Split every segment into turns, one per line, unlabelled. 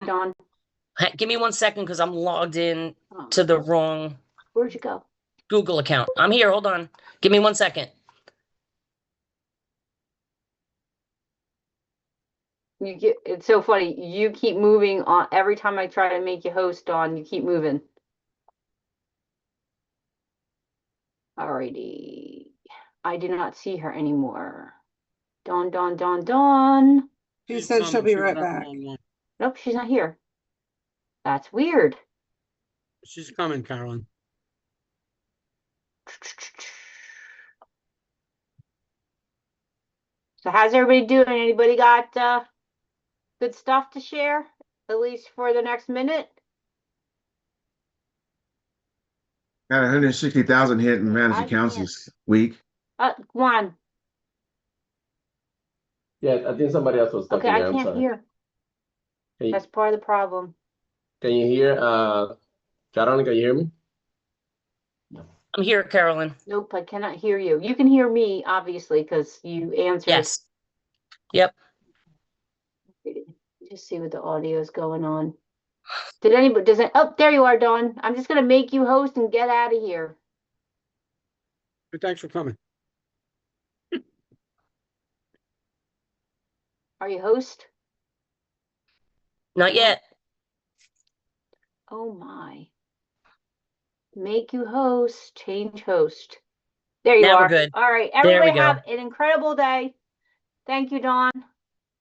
Dawn.
Give me 1 second because I'm logged in to the wrong
Where'd you go?
Google account. I'm here. Hold on. Give me 1 second.
It's so funny. You keep moving on every time I try to make you host, Dawn. You keep moving. Alrighty. I do not see her anymore. Dawn.
She said she'll be right back.
Nope, she's not here. That's weird.
She's coming, Carolyn.
So how's everybody doing? Anybody got good stuff to share? At least for the next minute?
Got 160,000 hit in managed accounts this week.
Juan.
Yeah, I think somebody else was talking.
Okay, I can't hear. That's part of the problem.
Can you hear Carolyn, can you hear me?
I'm here, Carolyn.
Nope, I cannot hear you. You can hear me, obviously, because you answered.
Yes. Yep.
Just see what the audio is going on. Did anybody, oh, there you are, Dawn. I'm just going to make you host and get out of here.
Thanks for coming.
Are you host?
Not yet.
Oh my. Make you host, change host. There you
Now
are.
we're good.
All right. Everybody have an incredible day. Thank you, Dawn.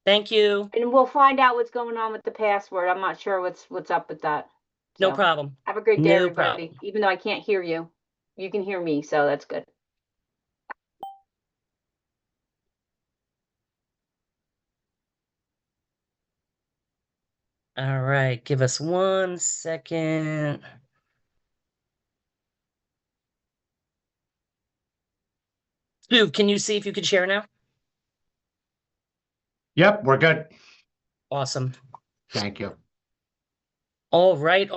Thank you.
And we'll find out what's going on with the password. I'm not sure what's up with that.
So, no problem.
Have a great day, everybody.
Problem.
Even though I can't hear you, you can hear me, so that's good.
All right. Give us 1 second. Stu, can you see if you can share now?
Yep, we're good.
Awesome.
Thank you.
All right.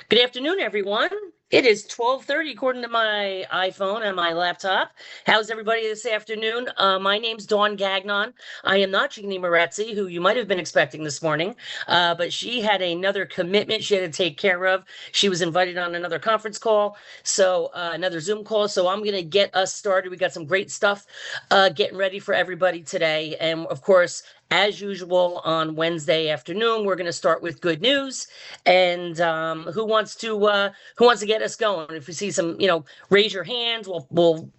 Good afternoon, everyone. It is 12:30 according to my iPhone and my laptop. How's everybody this afternoon? My name's Dawn Gagnon. I am not Jeannie Moretzi, who you might have been expecting this morning, but she had another commitment she had to take care of. She was invited on another conference call, so another Zoom call. So I'm going to get us started. We got some great stuff getting ready for everybody today. And of course, as usual on Wednesday afternoon, we're going to start with good news. And who wants to get us going? If we see some, raise your hands. We'll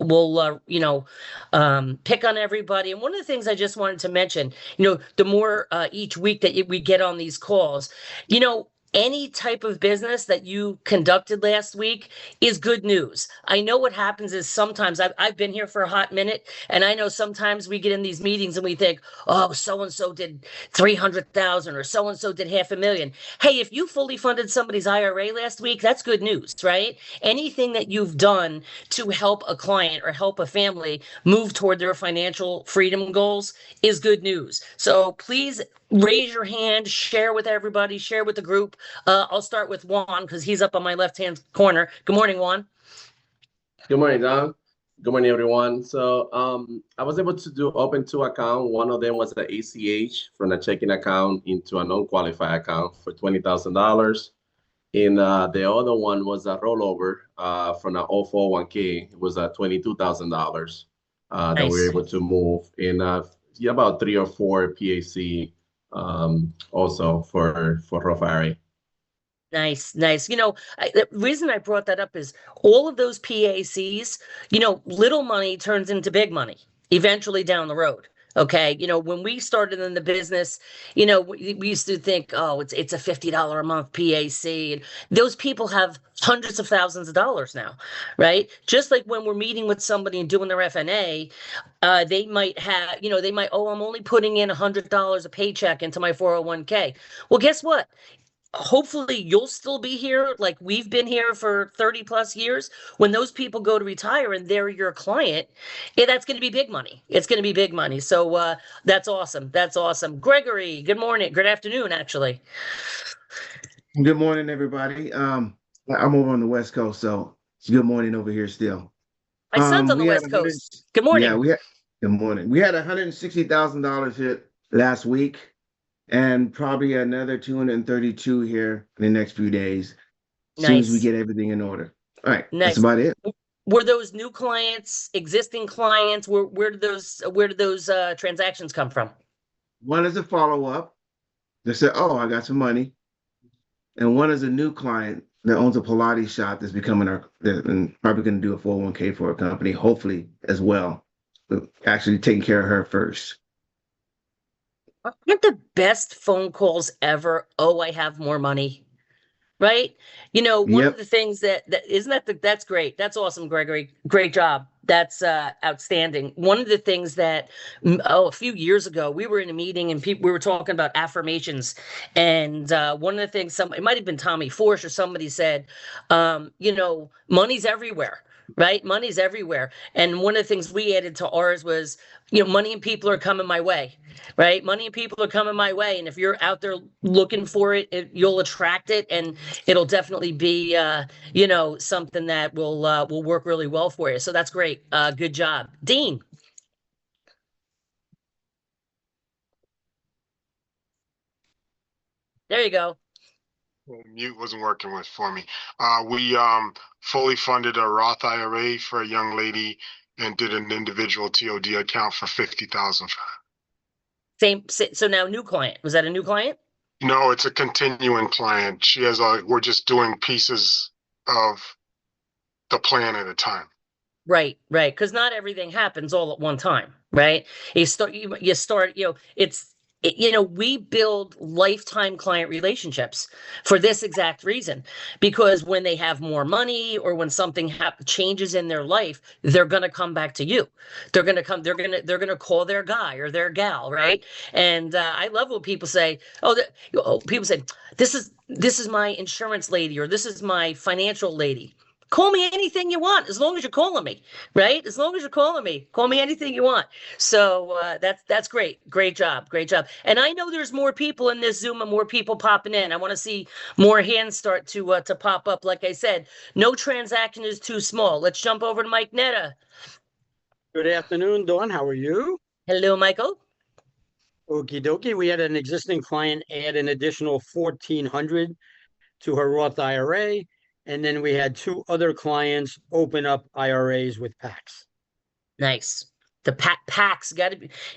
pick on everybody. And one of the things I just wanted to mention, the more each week that we get on these calls, any type of business that you conducted last week is good news. I know what happens is sometimes I've been here for a hot minute, and I know sometimes we get in these meetings and we think, oh, so-and-so did 300,000 or so-and-so did 500,000. Hey, if you fully funded somebody's IRA last week, that's good news, right? Anything that you've done to help a client or help a family move toward their financial freedom goals is good news. So please raise your hand, share with everybody, share with the group. I'll start with Juan because he's up on my left-hand corner. Good morning, Juan.
Good morning, Don. Good morning, everyone. So I was able to open 2 accounts. One of them was the ACH from a checking account into a non-qualified account for $20,000. And the other one was a rollover from an 401k. It was $22,000 that we were able to move in about 3 or 4 PAC also for Roth IRA.
Nice. The reason I brought that up is all of those PACs, little money turns into big money eventually down the road. Okay. When we started in the business, we used to think, oh, it's a $50 a month PAC. And those people have hundreds of thousands of dollars now, right? Just like when we're meeting with somebody and doing their FNA, they might have, I'm only putting in $100 a paycheck into my 401k. Well, guess what? Hopefully you'll still be here like we've been here for 30 plus years. When those people go to retire and they're your client, that's going to be big money. It's going to be big money. So that's awesome. Gregory, good morning. Good afternoon, actually.
Good morning, everybody. I'm over on the West Coast, so it's good morning over here still.
My son's on the West Coast. Good morning.
Yeah, good morning. We had $160,000 hit last week. and probably another 232 here in the next few days, as soon as we
Nice.
get everything in order. All right, that's
Nice.
about it.
Were those new clients, existing clients? Where did those transactions come from?
One is a follow-up. They said, "Oh, I got some money," and one is a new client that owns a Pilates shop that's becoming and probably going to do a 401k for a company, hopefully as well. But actually taking care of her first.
Aren't the best phone calls ever? Oh, I have more money. Right? You know, one of
Yep.
the things that isn't that's great. That's awesome, Gregory. Great job. That's outstanding. One of the things that a few years ago we were in a meeting and we were talking about affirmations, and one of the things it might have been Tommy Forsch or somebody said, money's everywhere. Right? Money's everywhere. And one of the things we added to ours was, money and people are coming my way. Right? Money and people are coming my way. And if you're out there looking for it, you'll attract it, and it'll definitely be, something that will work really well for you. So that's great. Good job. Dean. There you go.
Well, mute wasn't working for me. We fully funded a Roth IRA for a young lady and did an individual TOD account for 50,000.
Same. So now new client. Was that a new client?
No, it's a continuing client. She has we're just doing pieces of the plan at a time.
Right. Because not everything happens all at one time. Right. You start. We build lifetime client relationships for this exact reason, because when they have more money or when something changes in their life, they're going to come back to you. They're going to call their guy or their gal. Right. And I love when people say, people say, this is my insurance lady, or this is my financial lady. Call me anything you want, as long as you're calling me, right? As long as you're calling me, call me anything you want. So that's great. Great job. And I know there's more people in this Zoom and more people popping in. I want to see more hands start to pop up. Like I said, no transaction is too small. Let's jump over to Mike Netta.
Good afternoon, Dawn. How are you?
Hello, Michael.
Okie dokie. We had an existing client add an additional 1,400 to her Roth IRA. And then we had two other clients open up IRAs with PACs.
Nice. The PACs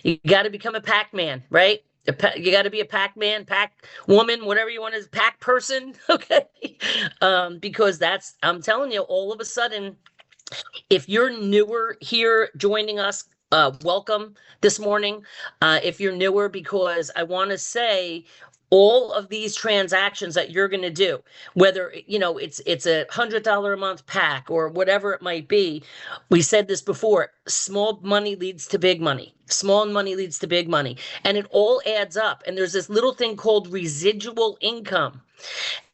you got to become a PAC man, right? You got to be a PAC man, PAC woman, whatever you want to, PAC person. Okay. Because I'm telling you, all of a sudden, if you're newer here joining us, welcome this morning. If you're newer, because I want to say, all of these transactions that you're going to do, whether it's a $100 a month pack or whatever it might be, we said this before, small money leads to big money. Small money leads to big money, and it all adds up. And there's this little thing called residual income.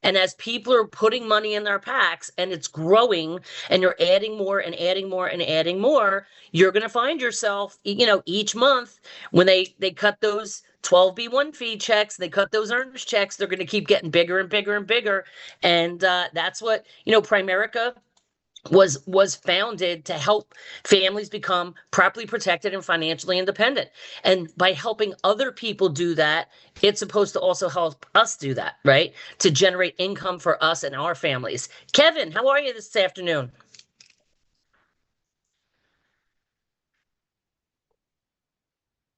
And as people are putting money in their packs and it's growing and you're adding more and adding more and adding more, you're going to find yourself, each month when they cut those 12B1 fee checks, they cut those earners checks, they're going to keep getting bigger and bigger and bigger. And that's what, Primerica was founded to help families become properly protected and financially independent. And by helping other people do that, it's supposed to also help us do that, right? To generate income for us and our families. Kevin, how are you this afternoon?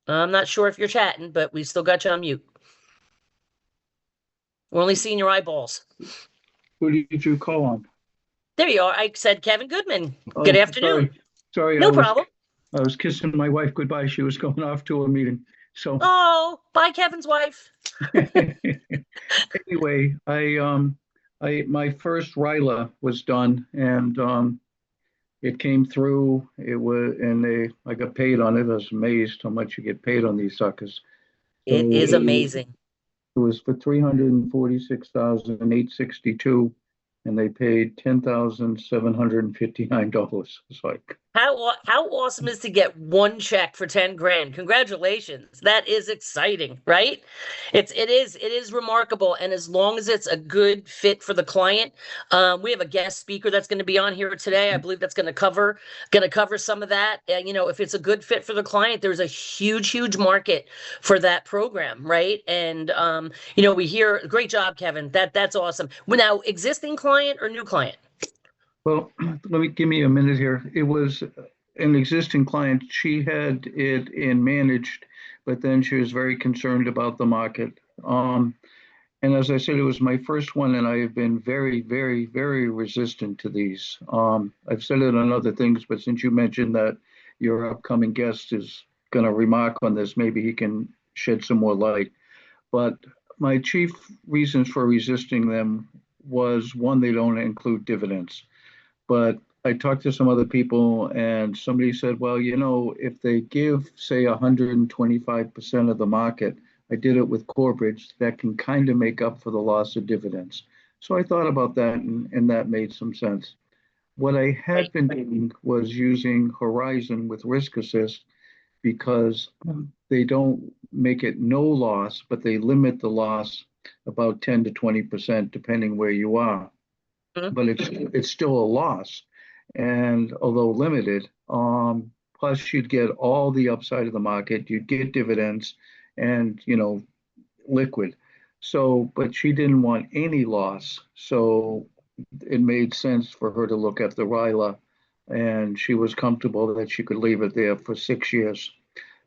I'm not sure if you're chatting, but we've still got you on mute. We're only seeing your eyeballs.
Who did you call on?
There you are. I said Kevin Goodman. Good afternoon.
Sorry.
No problem.
I was kissing my wife goodbye. She was going off to a meeting. So.
Oh, bye, Kevin's wife.
Anyway, my first RILA was done, and it came through. I got paid on it. I was amazed how much you get paid on these suckers.
It is amazing.
It was for $346,862, and they paid $10,759. It's like,
How awesome is to get one check for 10 grand? Congratulations. That is exciting, right? It is remarkable. And as long as it's a good fit for the client, we have a guest speaker that's going to be on here today. I believe that's going to cover some of that. And, if it's a good fit for the client, there's a huge market for that program, right? And, we hear, great job, Kevin. That's awesome. Well, now, existing client or new client?
well, give me a minute here. It was an existing client. She had it in managed, but then she was very concerned about the market. And as I said, it was my first one, and I have been very, very, very resistant to these. I've said it on other things, but since you mentioned that your upcoming guest is going to remark on this, maybe he can shed some more light. But my chief reasons for resisting them was, one, they don't include dividends. But I talked to some other people, and somebody said, well, if they give, say, 125% of the market, I did it with Corebridge, that can kind of make up for the loss of dividends. So I thought about that, and that made some sense. What I had been doing was using Horizon with Risk Assist, because they don't make it no loss, but they limit the loss about 10 to 20%, depending where you are. But it's still a loss, and although limited, plus you'd get all the upside of the market, you'd get dividends, and liquid. So, but she didn't want any loss, so it made sense for her to look at the RILA, and she was comfortable that she could leave it there for 6 years.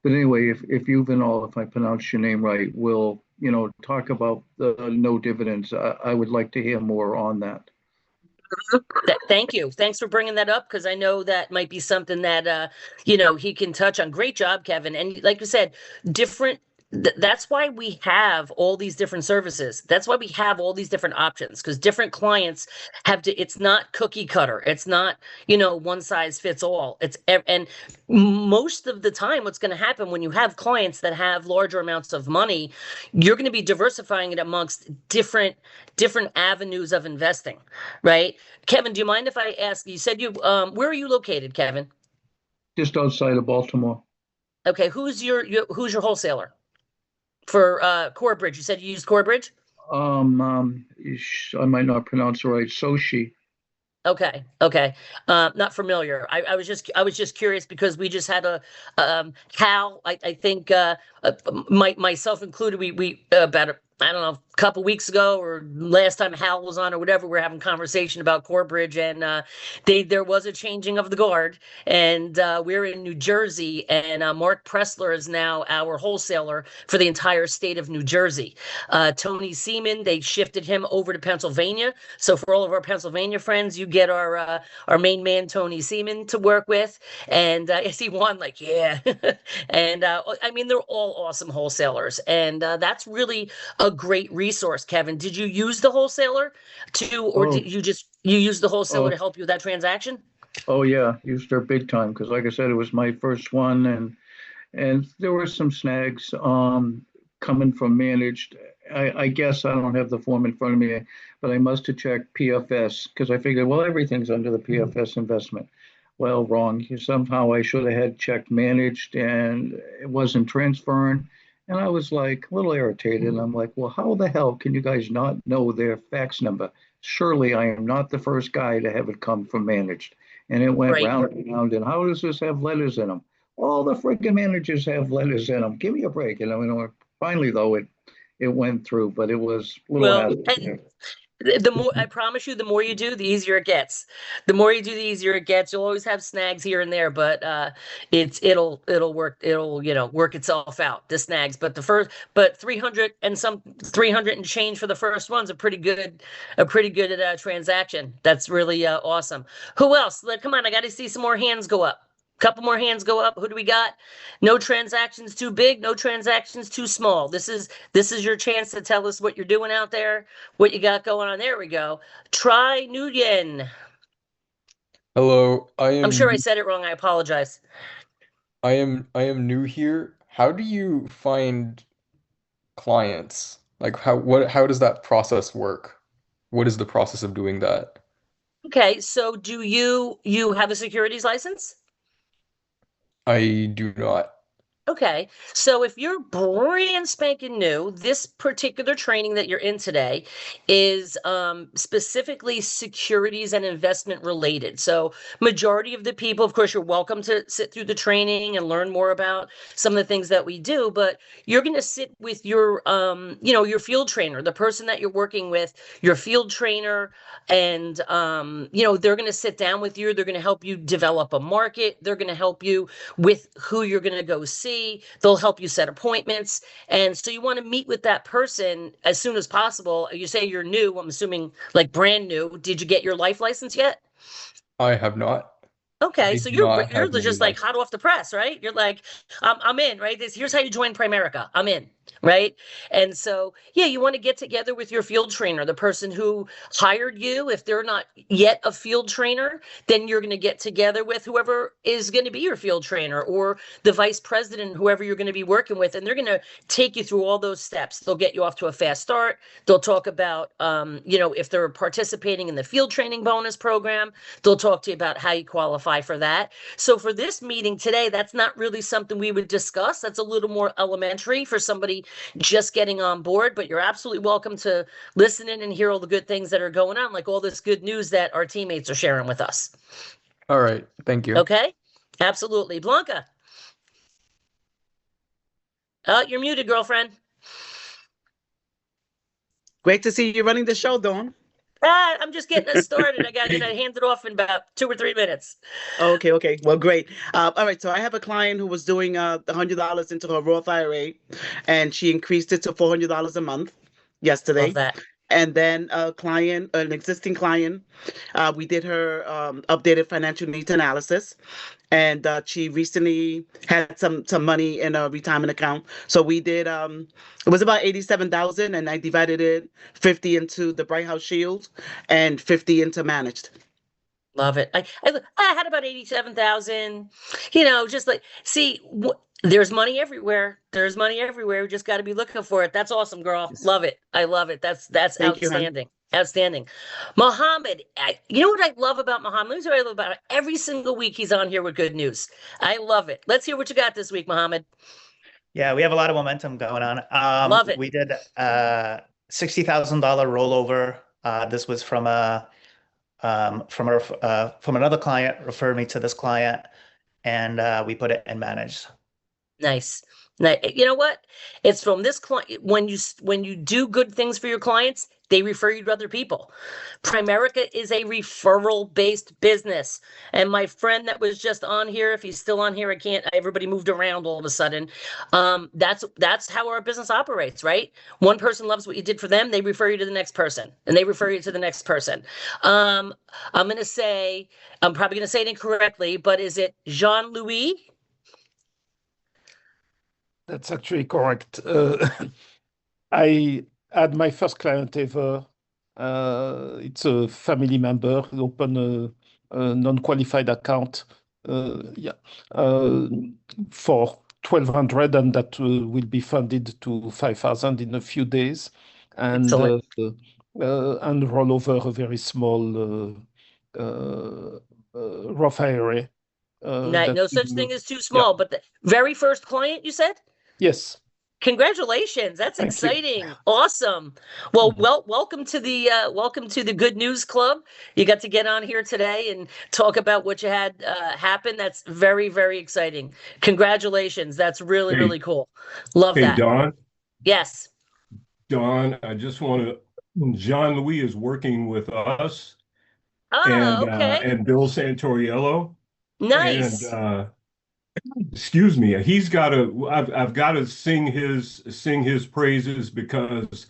But anyway, if Yuval, if I pronounce your name right, will talk about the no dividends, I would like to hear more on that.
Thank you. Thanks for bringing that up, because I know that might be something that he can touch on. Great job, Kevin. And like you said, that's why we have all these different services. That's why we have all these different options, because different clients it's not cookie cutter. It's not, one size fits all. And most of the time, what's going to happen when you have clients that have larger amounts of money, you're going to be diversifying it amongst different avenues of investing, right? Kevin, do you mind if I ask, you said where are you located, Kevin?
Just outside of Baltimore.
Okay. Who's your wholesaler? For Corebridge, you said you used Corebridge?
I might not pronounce it right. Soshi.
Okay. Not familiar. I was just curious, because we just had a Hal. I think myself included. We about I don't know, a couple weeks ago, or last time Hal was on or whatever, we were having a conversation about Corebridge, and there was a changing of the guard, and we're in New Jersey, and Mark Pressler is now our wholesaler for the entire state of New Jersey. Tony Seaman, they shifted him over to Pennsylvania. So for all of our Pennsylvania friends, you get our main man, Tony Seaman, to work with. And I see one like, yeah. And I mean, they're all awesome wholesalers. And that's really a great resource. Kevin, did you use the wholesaler did you use the wholesaler to help you with that transaction?
Oh yeah, used her big time, because like I said, it was my first one, and there were some snags coming from managed. I guess I don't have the form in front of me, but I must have checked PFS, because I figured, well, everything's under the PFS investment. Well, wrong. Somehow I should have had checked managed, and it wasn't transferring. And I was like a little irritated. And I'm like, well, how the hell can you guys not know their fax number? Surely I am not the first guy to have it come from managed. And it went round and round. And how does this have letters in them? All the freaking managers have letters in them. Give me a break. And finally, though, it went through, but it was a little
the more, I promise you, the more you do, the easier it gets. The more you do, the easier it gets. You'll always have snags here and there, but it'll work. It'll work itself out, the snags. But 300 and change for the first one's a pretty good transaction. That's really awesome. Who else? Come on, I got to see some more hands go up. Couple more hands go up. Who do we got? No transactions too big, no transactions too small. This is your chance to tell us what you're doing out there, what you got going on. There we go. Try Nguyen.
Hello,
I'm sure I said it wrong. I apologize.
I am new here. How do you find clients? Like how does that process work? What is the process of doing that?
Okay, so do you have a securities license?
I do not.
Okay, so if you're brand spanking new, this particular training that you're in today is specifically securities and investment related. So majority of the people, of course, you're welcome to sit through the training and learn more about some of the things that we do, but you're going to sit with your your field trainer, the person that you're working with, your field trainer, and they're going to sit down with you. They're going to help you develop a market. They're going to help you with who you're going to go see. They'll help you set appointments. And so you want to meet with that person as soon as possible. You say you're new, I'm assuming like brand new. Did you get your life license yet?
I have not.
Okay,
I
so
do
you're
not
you're
have any
just like hot off the press, right? You're like, I'm in, right? Here's how you join Primerica. I'm in, right? And so, yeah, you want to get together with your field trainer, the person who hired you. If they're not yet a field trainer, then you're going to get together with whoever is going to be your field trainer or the vice president, whoever you're going to be working with, and they're going to take you through all those steps. They'll get you off to a fast start. They'll talk about, if they're participating in the field training bonus program, they'll talk to you about how you qualify for that. So for this meeting today, that's not really something we would discuss. That's a little more elementary for somebody just getting on board, but you're absolutely welcome to listen in and hear all the good things that are going on, like all this good news that our teammates are sharing with us.
All right, thank you.
Okay? Absolutely. Blanca. You're muted, girlfriend.
Great to see you running the show, Dawn.
I'm just getting us started. I got to hand it off in about 2 or 3 minutes.
Okay. Well, great. All right. So I have a client who was doing the $100 into her Roth IRA, and she increased it to $400 a month yesterday.
Love that.
And then an existing client, we did her updated financial needs analysis, and she recently had some money in a retirement account. So we did it was about 87,000, and I divided it 50 into the Bright House Shield and 50 into managed.
Love it. I had about 87,000. Just like there's money everywhere. There's money everywhere. We just got to be looking for it. That's awesome, girl. Love it. I love it. That's
Thank you, hon.
outstanding. Outstanding. Mohammed, you know what I love about Mohammed? Let me tell you what I love about it. Every single week he's on here with good news. I love it. Let's hear what you got this week, Mohammed.
Yeah, we have a lot of momentum going on.
Love it.
We did $60,000 rollover. This was from another client referred me to this client, and we put it in managed.
Nice. Now, you know what? It's from this client. When you do good things for your clients, they refer you to other people. Primerica is a referral-based business. And my friend that was just on here, if he's still on here, everybody moved around all of a sudden. That's how our business operates, right? One person loves what you did for them, they refer you to the next person, and they refer you to the next person. I'm probably going to say it incorrectly, but is it Jean-Louis?
That's actually correct. I had my first client ever. It's a family member who opened a non-qualified account for 1,200, and that will be funded to 5,000 in a few days, and roll over a very small Roth IRA.
No such thing as too small, but the very first client you said?
Yes.
Congratulations. That's
Thank you.
exciting. Awesome. Well, welcome to the Good News Club. You got to get on here today and talk about what you had happen. That's very, very exciting. Congratulations. That's really, really cool. Love that.
Hey, Dawn.
Yes.
Dawn, I just want to, Jean-Louis is working with us
Okay.
and Bill Santoriello.
Nice.
And excuse me, I've got to sing his praises, because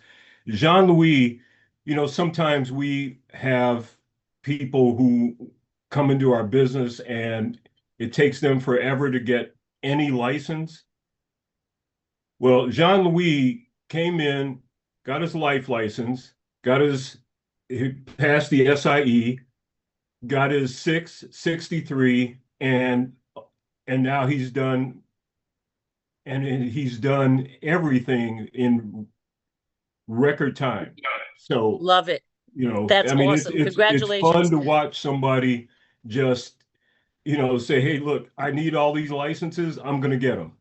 Jean-Louis, sometimes we have people who come into our business and it takes them forever to get any license. Well, Jean-Louis came in, got his life license, he passed the SIE, got his 663, and now he's done everything in record time. So
love it. That's
I mean,
awesome.
it's fun
Congratulations.
to watch somebody just, say, hey, look, I need all these licenses. I'm going to get them.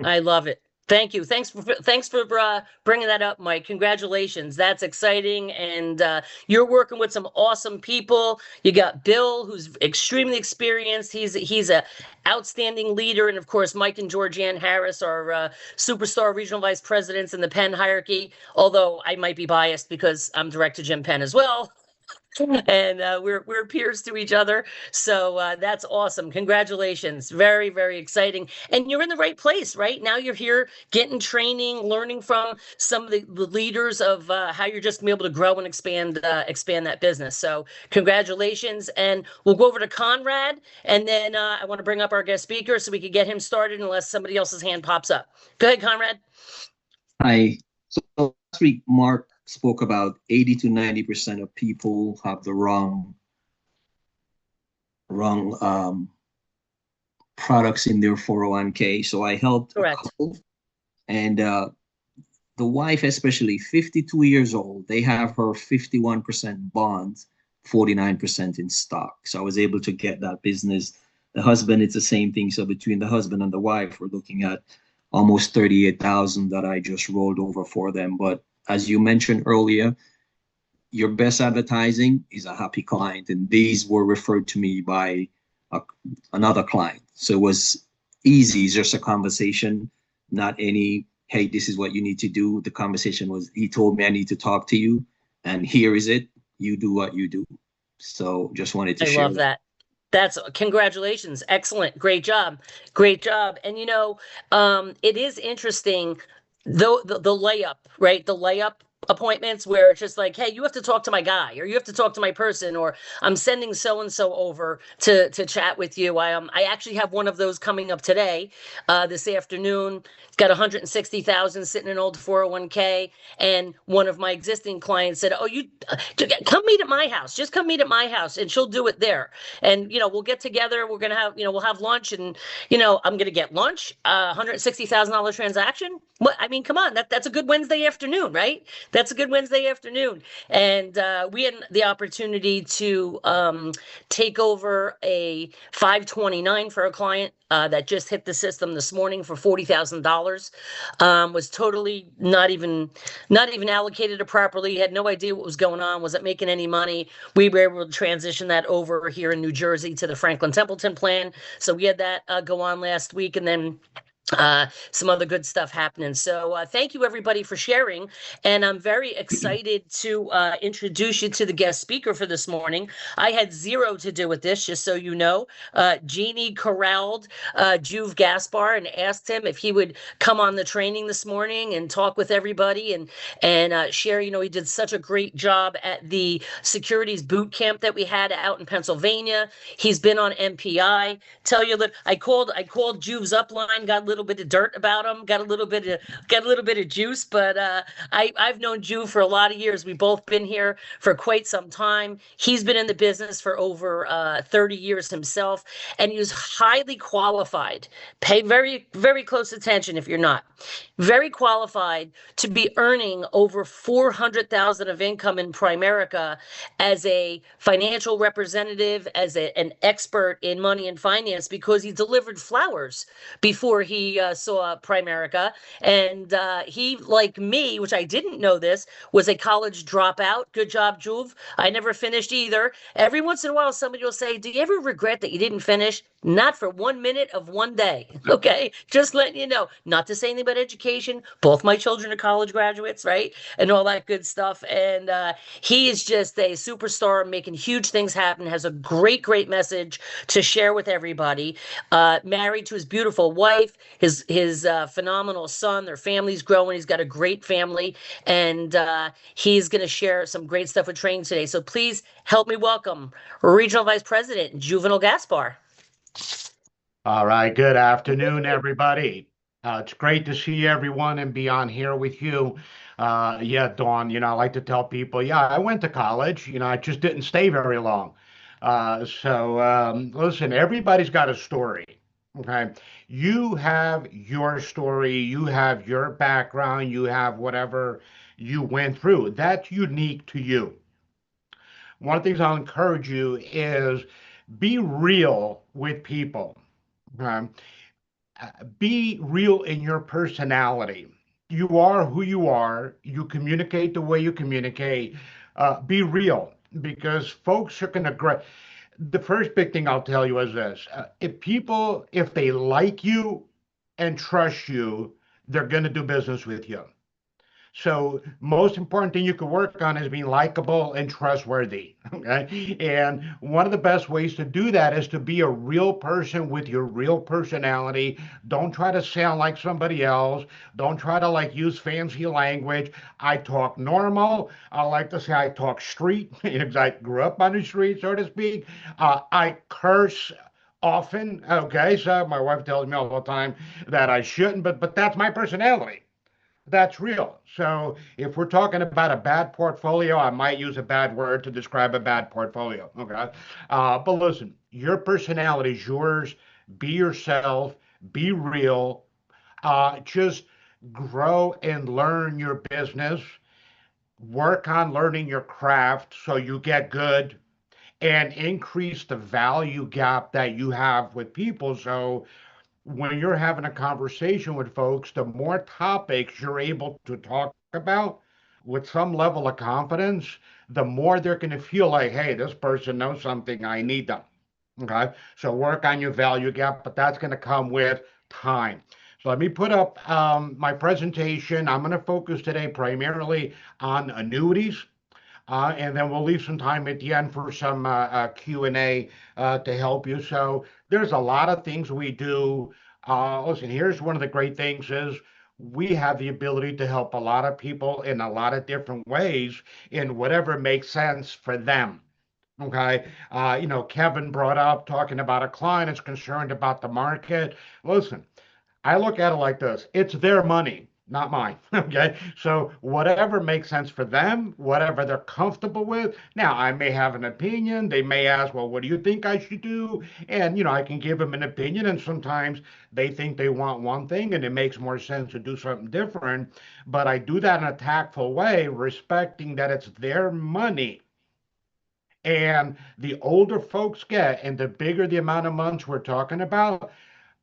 I love it. Thank you. Thanks for bringing that up, Mike. Congratulations. That's exciting. And you're working with some awesome people. You got Bill, who's extremely experienced. He's a outstanding leader. And of course, Mike and Georgianne Harris are superstar regional vice presidents in the Penn hierarchy. Although I might be biased because I'm Director Jim Penn as well. And we're peers to each other. So that's awesome. Congratulations. Very, very exciting. And you're in the right place, right? Now you're here getting training, learning from some of the leaders of how you're just gonna be able to grow and expand that business. So congratulations. And we'll go over to Conrad. And then I want to bring up our guest speaker so we can get him started unless somebody else's hand pops up. Go ahead, Conrad.
Hi. So last week, Mark spoke about 80 to 90% of people have the wrong products in their 401k. So I helped a couple, and the wife, especially 52 years old, they have her 51% bonds, 49% in stock. So I was able to get that business. The husband, it's the same thing. So between the husband and the wife, we're looking at almost 38,000 that I just rolled over for them. But as you mentioned earlier, your best advertising is a happy client. And these were referred to me by another client. So it was easy, it's just a conversation, not any, hey, this is what you need to do. The conversation was, he told me I need to talk to you, and here is it. You do what you do. So just wanted to share.
I love that. That's congratulations. Excellent. Great job. Great job. And it is interesting, though, the layup, right? The layup appointments where it's just like, hey, you have to talk to my guy, or you have to talk to my person, or I'm sending so-and-so over to chat with you. I actually have one of those coming up today, this afternoon. It's got 160,000 sitting in an old 401k. And one of my existing clients said, oh, you come meet at my house. Just come meet at my house, and she'll do it there. And, we'll get together. We're going to have, we'll have lunch, and, I'm going to get lunch, $160,000 transaction. What? I mean, come on, that's a good Wednesday afternoon, right? That's a good Wednesday afternoon. And we had the opportunity to take over a 529 for a client that just hit the system this morning for $40,000. Was totally not even allocated it properly. Had no idea what was going on. Wasn't making any money. We were able to transition that over here in New Jersey to the Franklin Templeton plan. So we had that go on last week, and then some other good stuff happening. So thank you everybody for sharing. And I'm very excited to introduce you to the guest speaker for this morning. I had zero to do with this, just so you know. Jeannie corralled Juve Gaspar and asked him if he would come on the training this morning and talk with everybody and share. He did such a great job at the securities boot camp that we had out in Pennsylvania. He's been on MPI. Tell you that I called Juve's upline, got a little bit of dirt about him, got a little bit of juice, but I've known Juve for a lot of years. We've both been here for quite some time. He's been in the business for over 30 years himself, and he was highly qualified. Pay very, very close attention if you're not. Very qualified to be earning over $400,000 of income in Primerica as a financial representative, as an expert in money and finance, because he delivered flowers before he saw Primerica. And he, like me, which I didn't know this, was a college dropout. Good job, Juve. I never finished either. Every once in a while, somebody will say, do you ever regret that you didn't finish? Not for 1 minute of one day. Okay. Just letting you know, not to say anything about education. Both my children are college graduates, right? And all that good stuff. And he is just a superstar, making huge things happen, has a great, great message to share with everybody. Married to his beautiful wife, his phenomenal son, their family's growing. He's got a great family, and he's going to share some great stuff with training today. So please help me welcome Regional Vice President Juvenal Gaspar.
All right. Good afternoon, everybody. It's great to see everyone and be on here with you. Yeah, Dawn, I like to tell people, I went to college, I just didn't stay very long. Listen, everybody's got a story. Okay. You have your story, you have your background, you have whatever you went through. That's unique to you. one of the things I'll encourage you is be real with people. Okay? Be real in your personality. You are who you are. You communicate the way you communicate. Be real because folks are going to. The first big thing I'll tell you is this: if they like you and trust you, they're going to do business with you. So most important thing you can work on is being likable and trustworthy. Okay. And one of the best ways to do that is to be a real person with your real personality. Don't try to sound like somebody else. Don't try to like use fancy language. I talk normal. I like to say I talk street because I grew up on the street, so to speak. I curse often. Okay. So my wife tells me all the time that I shouldn't, but that's my personality. That's real. So if we're talking about a bad portfolio, I might use a bad word to describe a bad portfolio. Okay. But listen, your personality is yours. Be yourself. Be real. Just grow and learn your business. Work on learning your craft so you get good and increase the value gap that you have with people. So when you're having a conversation with folks, the more topics you're able to talk about with some level of confidence, the more they're going to feel like, hey, this person knows something, I need them. Okay. So work on your value gap, but that's going to come with time. So let me put up my presentation. I'm going to focus today primarily on annuities. And then we'll leave some time at the end for some Q&A to help you. So there's a lot of things we do. Listen, here's one of the great things is we have the ability to help a lot of people in a lot of different ways in whatever makes sense for them. Okay. Kevin brought up talking about a client is concerned about the market. Listen, I look at it like this. It's their money, not mine. Okay. So whatever makes sense for them, whatever they're comfortable with. Now, I may have an opinion. They may ask, well, what do you think I should do? And, I can give them an opinion. And sometimes they think they want one thing and it makes more sense to do something different. But I do that in a tactful way, respecting that it's their money. And the older folks get and the bigger the amount of months we're talking about,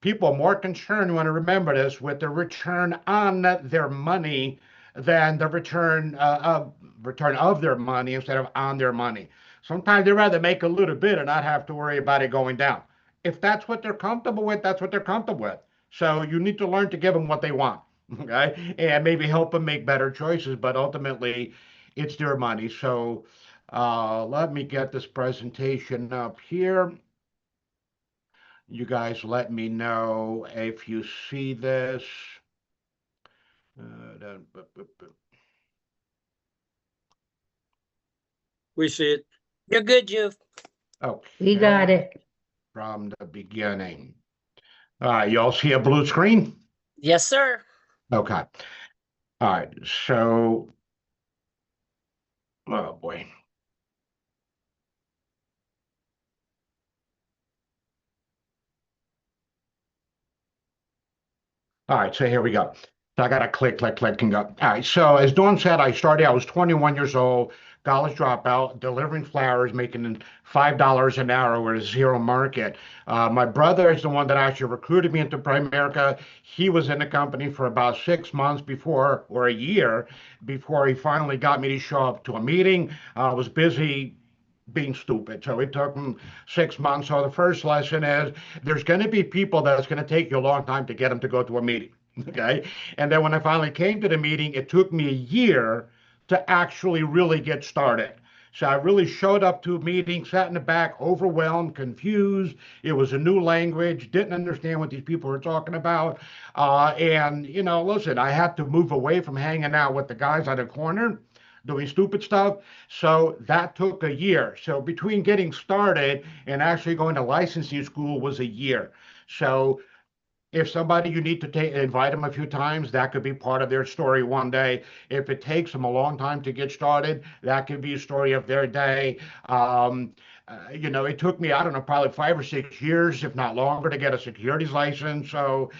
people are more concerned, want to remember this, with the return on their money than the return of their money instead of on their money. Sometimes they'd rather make a little bit and not have to worry about it going down. If that's what they're comfortable with, that's what they're comfortable with. So you need to learn to give them what they want, okay? And maybe help them make better choices, but ultimately it's their money. So let me get this presentation up here. You guys let me know if you see this.
We see it.
You're good, Juve.
Okay.
We got it.
From the beginning. All right, y'all see a blue screen?
Yes, sir.
Okay. All right, so, oh boy. All right, so here we go. So I got to click and go. All right, so as Dawn said, I was 21 years old, college dropout, delivering flowers, making $5 an hour with a zero market. My brother is the one that actually recruited me into Primerica. He was in the company for about 6 months before, or a year, before he finally got me to show up to a meeting. I was busy being stupid. So it took them 6 months. So the first lesson is there's going to be people that's going to take you a long time to get them to go to a meeting. Okay. And then when I finally came to the meeting, it took me a year to actually really get started. So I really showed up to a meeting, sat in the back, overwhelmed, confused. It was a new language, didn't understand what these people were talking about. And, listen, I had to move away from hanging out with the guys on the corner doing stupid stuff. So that took a year. So between getting started and actually going to licensing school was a year. So if somebody you need to invite them a few times, that could be part of their story one day. If it takes them a long time to get started, that could be a story of their day. It took me, I don't know, probably 5 or 6 years, if not longer, to get a securities license. So,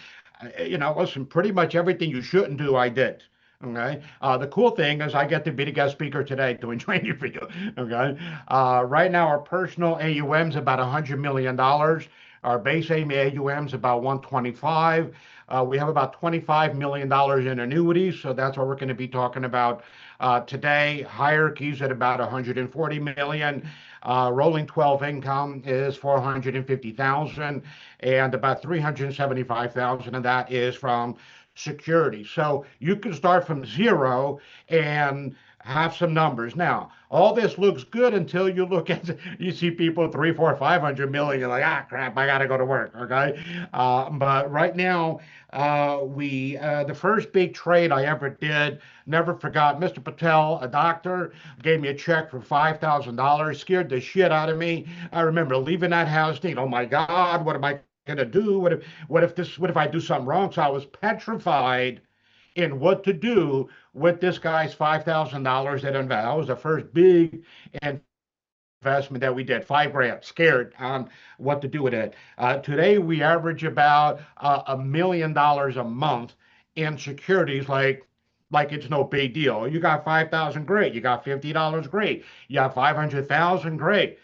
listen, pretty much everything you shouldn't do, I did. Okay. The cool thing is I get to be the guest speaker today doing training for you. Okay. Right now, our personal AUM is about $100 million. Our base AUM is about 125. We have about $25 million in annuities. So that's what we're going to be talking about today. Hierarchies at about 140 million. Rolling 12 income is 450,000, and about 375,000 of that is from security. So you can start from zero and have some numbers. Now, all this looks good until you look at, you see people 3, 4, 500 million. You're like, ah, crap, I got to go to work. Okay. But right now, the first big trade I ever did, never forgot, Mr. Patel, a doctor, gave me a check for $5,000, scared the shit out of me. I remember leaving that house thinking, oh my God, what am I gonna do? What if I do something wrong? So I was petrified in what to do with this guy's $5,000 that was the first big investment that we did. $5,000, scared on what to do with it. Today we average about $1 million a month in securities, like it's no big deal. You got 5,000, great. You got $50, great. You got 500,000, great.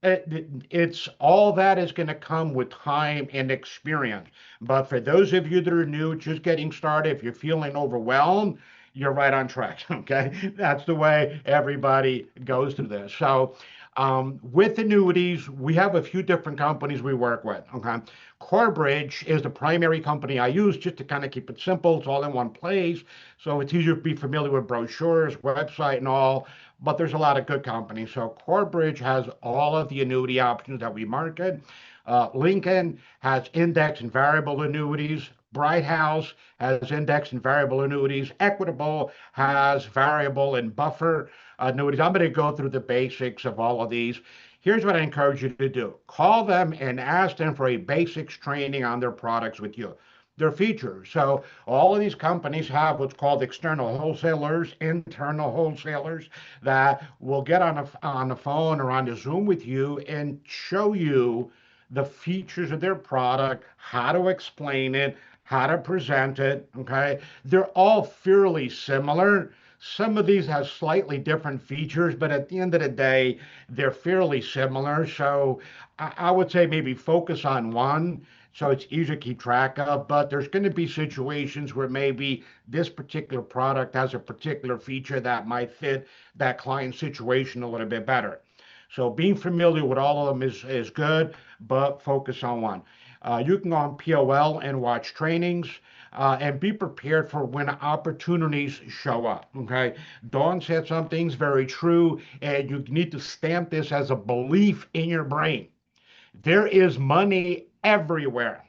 It's all that is going to come with time and experience. But for those of you that are new, just getting started, if you're feeling overwhelmed, you're right on track. Okay, that's the way everybody goes through this. So with annuities, we have a few different companies we work with. Okay, Corebridge is the primary company I use, just to kind of keep it simple. It's all in one place, so it's easier to be familiar with brochures, website, and all. But there's a lot of good companies. So Corebridge has all of the annuity options that we market. Lincoln has index and variable annuities. Bright House has index and variable annuities. Equitable has variable and buffer annuities. I'm going to go through the basics of all of these. Here's what I encourage you to do. Call them and ask them for a basics training on their products with you. Their features. So all of these companies have what's called external wholesalers, internal wholesalers that will get on the phone or on the Zoom with you and show you the features of their product, how to explain it, how to present it. Okay, they're all fairly similar. Some of these have slightly different features, but at the end of the day, they're fairly similar. So I would say maybe focus on one, so it's easier to keep track of. But there's going to be situations where maybe this particular product has a particular feature that might fit that client situation a little bit better. So being familiar with all of them is good, but focus on one. You can go on POL and watch trainings. And be prepared for when opportunities show up. Okay, Dawn said something's very true, and you need to stamp this as a belief in your brain. There is money everywhere.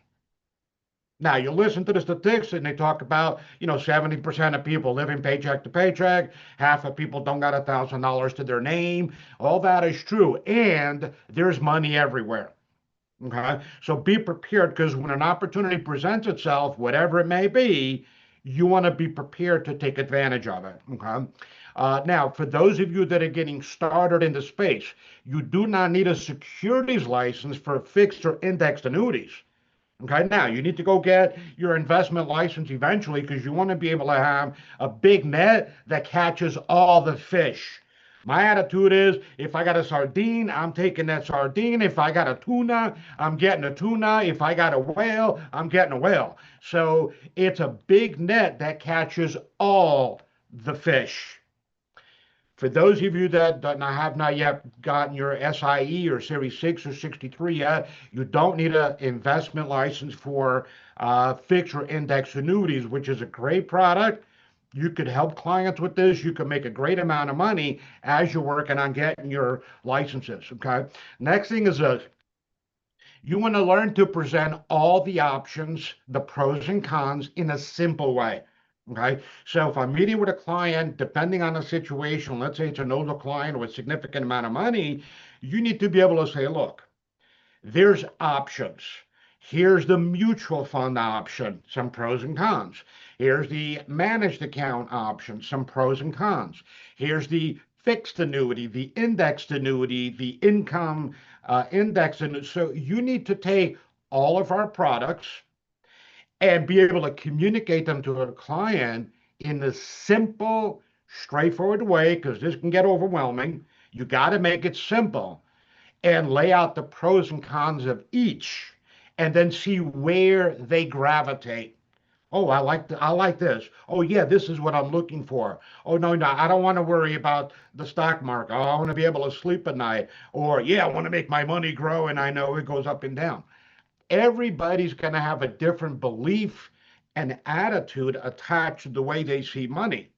Now, you listen to the statistics and they talk about, 70% of people living paycheck to paycheck, half of people don't got $1,000 to their name. All that is true, and there's money everywhere. Okay, so be prepared, because when an opportunity presents itself, whatever it may be, you want to be prepared to take advantage of it. Okay. Now, for those of you that are getting started in the space, you do not need a securities license for fixed or indexed annuities. Okay, now you need to go get your investment license eventually, because you want to be able to have a big net that catches all the fish. My attitude is, if I got a sardine, I'm taking that sardine. If I got a tuna, I'm getting a tuna. If I got a whale, I'm getting a whale. So it's a big net that catches all the fish. For those of you that have not yet gotten your SIE or Series 6 or 63 yet, you don't need an investment license for fixed or index annuities, which is a great product. You could help clients with this. You can make a great amount of money as you're working on getting your licenses. Okay. Next thing is you want to learn to present all the options, the pros and cons, in a simple way. Okay. So if I'm meeting with a client, depending on the situation, let's say it's an older client with a significant amount of money, you need to be able to say, look, there's options. Here's the mutual fund option, some pros and cons. Here's the managed account option, some pros and cons. Here's the fixed annuity, the indexed annuity, the income index. And so you need to take all of our products and be able to communicate them to a client in the simple, straightforward way, because this can get overwhelming. You got to make it simple and lay out the pros and cons of each, and then see where they gravitate. Oh, I like this. Oh, yeah, this is what I'm looking for. Oh, no, I don't want to worry about the stock market. Oh, I want to be able to sleep at night. Or, yeah, I want to make my money grow, and I know it goes up and down. Everybody's going to have a different belief and attitude attached to the way they see money.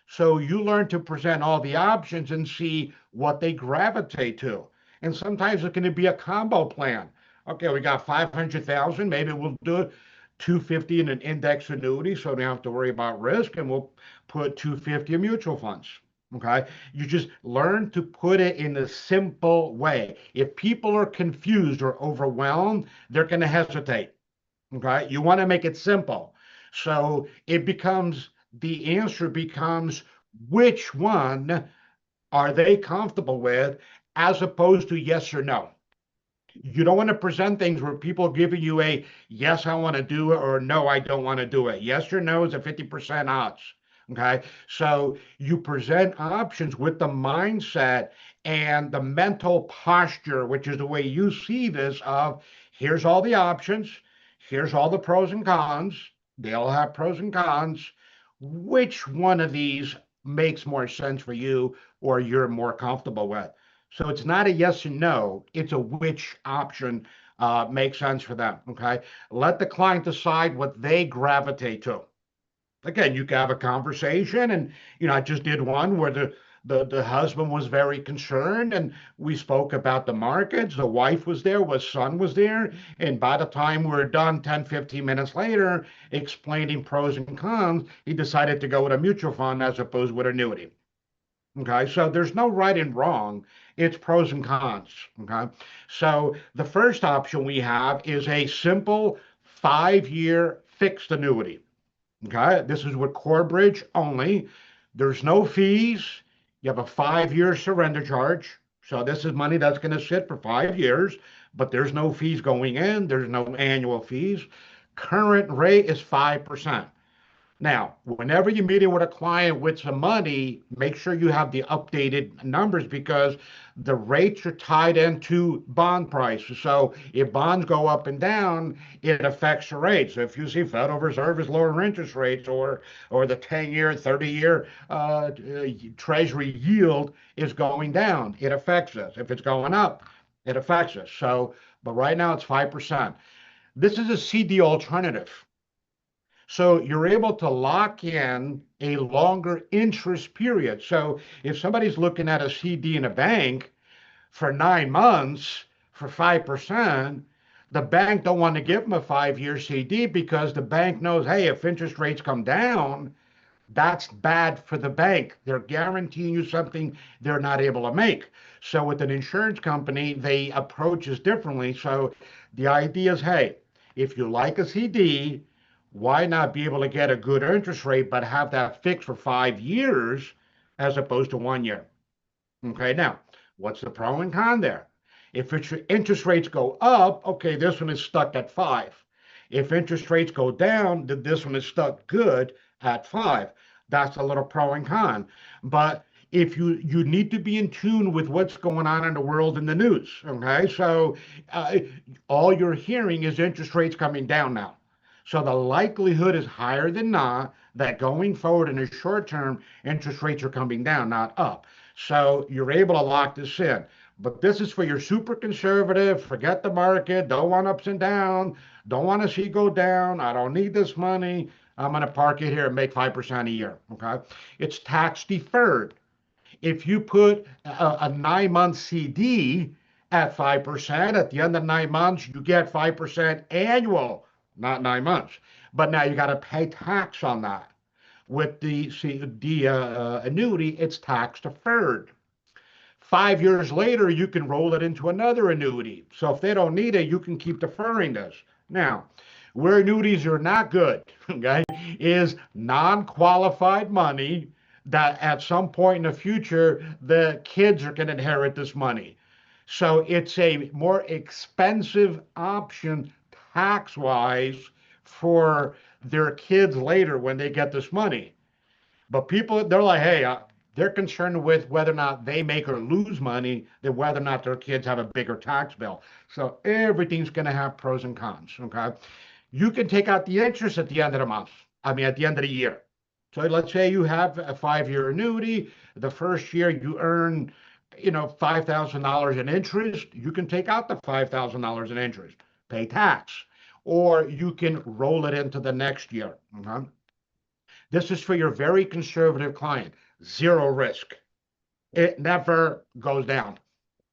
So you learn to present all the options and see what they gravitate to. And sometimes it's going to be a combo plan. Okay, we got 500,000. Maybe we'll do 250 in an index annuity, so we don't have to worry about risk, and we'll put 250 in mutual funds. Okay, you just learn to put it in a simple way. If people are confused or overwhelmed, they're going to hesitate. Okay, you want to make it simple. So the answer becomes which one are they comfortable with, as opposed to yes or no. You don't want to present things where people are giving you a yes, I want to do it, or no, I don't want to do it. Yes or no is a 50% odds. Okay. So you present options with the mindset and the mental posture, which is the way you see this of here's all the options, here's all the pros and cons. They all have pros and cons. Which one of these makes more sense for you or you're more comfortable with? So it's not a yes or no, it's a which option makes sense for them, okay? Let the client decide what they gravitate to. Again, you can have a conversation, and, I just did one where the husband was very concerned, and we spoke about the markets. The wife was there, his son was there, and by the time we were done 10, 15 minutes later, explaining pros and cons, he decided to go with a mutual fund as opposed with annuity. Okay, so there's no right and wrong. It's pros and cons. Okay, so the first option we have is a simple 5-year fixed annuity. Okay, this is with Corebridge only. There's no fees. You have a 5-year surrender charge. So this is money that's going to sit for 5 years, but there's no fees going in. There's no annual fees. Current rate is 5%. Now, whenever you're meeting with a client with some money, make sure you have the updated numbers, because the rates are tied into bond prices. So if bonds go up and down, it affects the rates. So if you see Federal Reserve is lowering interest rates, or the 10-year, 30-year Treasury yield is going down, it affects us. If it's going up, it affects us. So, but right now it's 5%. This is a CD alternative. So you're able to lock in a longer interest period. So if somebody's looking at a CD in a bank for 9 months for 5%, the bank don't want to give them a 5-year CD, because the bank knows, hey, if interest rates come down, that's bad for the bank. They're guaranteeing you something they're not able to make. So with an insurance company, they approach this differently. So the idea is, hey, if you like a CD, why not be able to get a good interest rate, but have that fixed for 5 years as opposed to 1 year? Okay, now, what's the pro and con there? If interest rates go up, okay, this one is stuck at 5. If interest rates go down, then this one is stuck good at 5. That's a little pro and con. But if you need to be in tune with what's going on in the world in the news, okay? So all you're hearing is interest rates coming down now. So the likelihood is higher than not that going forward in the short term, interest rates are coming down, not up. So you're able to lock this in. But this is for your super conservative, forget the market, don't want ups and downs, don't want to see go down, I don't need this money, I'm going to park it here and make 5% a year, okay? It's tax deferred. If you put a 9-month CD at 5%, at the end of 9 months, you get 5% annual, not 9 months. But now you got to pay tax on that. With the annuity, it's tax deferred. 5 years later, you can roll it into another annuity. So if they don't need it, you can keep deferring this. Now, where annuities are not good, okay, is non-qualified money that at some point in the future, the kids are going to inherit this money. So it's a more expensive option tax-wise for their kids later when they get this money. But people, they're like, hey, they're concerned with whether or not they make or lose money than whether or not their kids have a bigger tax bill. So everything's going to have pros and cons. Okay. You can take out the interest at the end of the month. I mean, at the end of the year. So let's say you have a 5-year annuity. The first year you earn, $5,000 in interest. You can take out the $5,000 in interest, pay tax, or you can roll it into the next year. Okay? This is for your very conservative client. Zero risk. It never goes down.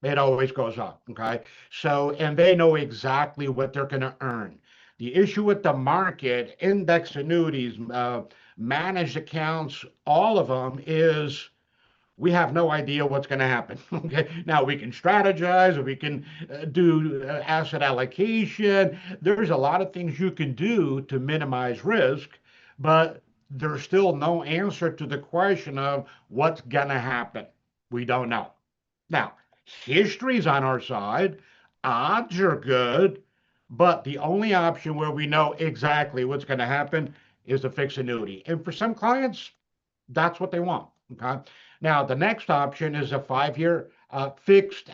It always goes up. Okay. So, and they know exactly what they're going to earn. The issue with the market, index annuities, managed accounts, all of them is we have no idea what's going to happen. Okay. Now we can strategize, we can do asset allocation. There's a lot of things you can do to minimize risk, but there's still no answer to the question of what's going to happen. We don't know. Now, history's on our side. Odds are good. But the only option where we know exactly what's going to happen is the fixed annuity. And for some clients, that's what they want. Okay. Now, the next option is a 5-year fixed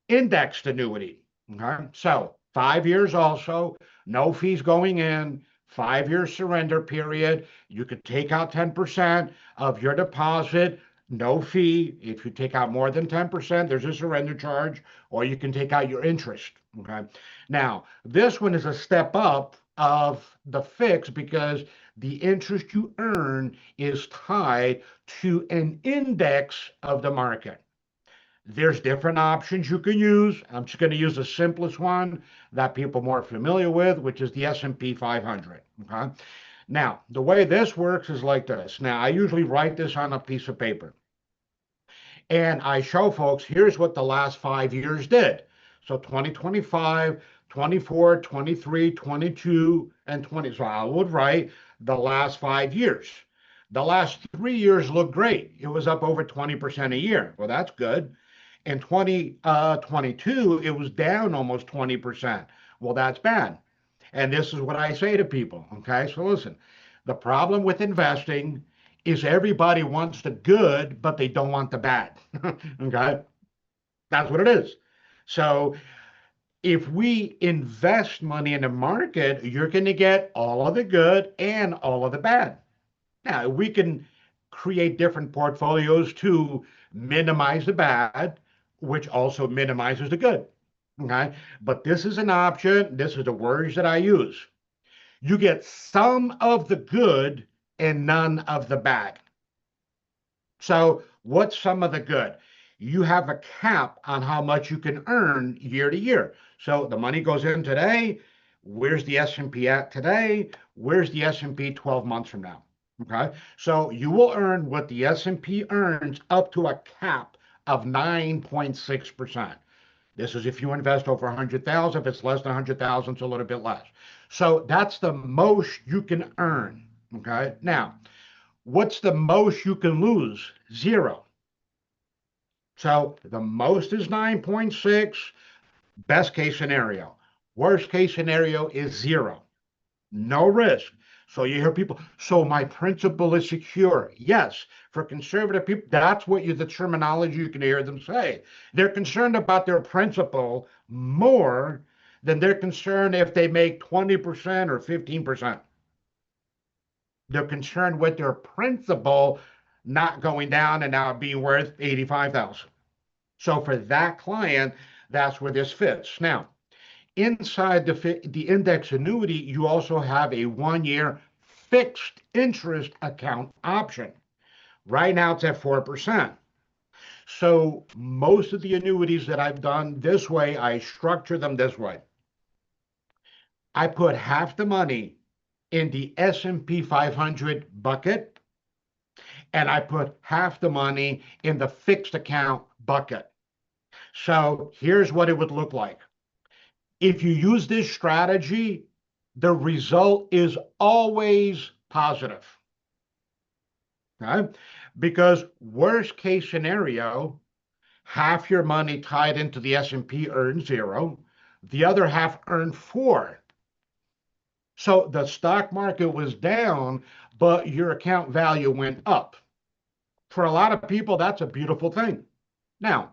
indexed annuity. Okay. So 5 years also, no fees going in, 5-year surrender period. You could take out 10% of your deposit, no fee. If you take out more than 10%, there's a surrender charge, or you can take out your interest. Okay. Now, this one is a step up of the fix because the interest you earn is tied to an index of the market. There's different options you can use. I'm just going to use the simplest one that people are more familiar with, which is the S&P 500. Okay. Now, the way this works is like this. Now, I usually write this on a piece of paper. And I show folks, here's what the last 5 years did. So 2025, 24, 23, 22, and 20. So I would write the last 5 years. The last 3 years look great. It was up over 20% a year. Well, that's good. In 2022, it was down almost 20%. Well, that's bad. And this is what I say to people. Okay, so listen, the problem with investing is everybody wants the good, but they don't want the bad. Okay, that's what it is. So if we invest money in the market, you're going to get all of the good and all of the bad. Now, we can create different portfolios to minimize the bad, which also minimizes the good. Okay, but this is an option. This is the words that I use. You get some of the good and none of the bad. So what's some of the good? You have a cap on how much you can earn year to year. So the money goes in today. Where's the S&P at today? Where's the S&P 12 months from now? Okay, so you will earn what the S&P earns up to a cap of 9.6%. This is if you invest over 100,000. If it's less than 100,000, it's a little bit less. So that's the most you can earn. Okay, now what's the most you can lose? 0. So the most is 9.6, best case scenario. Worst case scenario is 0. No risk. So you hear people, so my principal is secure. Yes, for conservative people, that's what the terminology you can hear them say. They're concerned about their principal more than they're concerned if they make 20% or 15%. They're concerned with their principal not going down and now being worth 85,000. So for that client, that's where this fits. Now, inside the index annuity, you also have a 1-year fixed interest account option. Right now, it's at 4%. So most of the annuities that I've done this way, I structure them this way. I put half the money in the S&P 500 bucket, and I put half the money in the fixed account bucket. So here's what it would look like. If you use this strategy, the result is always positive. Okay? Because worst case scenario, half your money tied into the S&P earned 0, the other half earned 4. So the stock market was down, but your account value went up. For a lot of people, that's a beautiful thing. Now,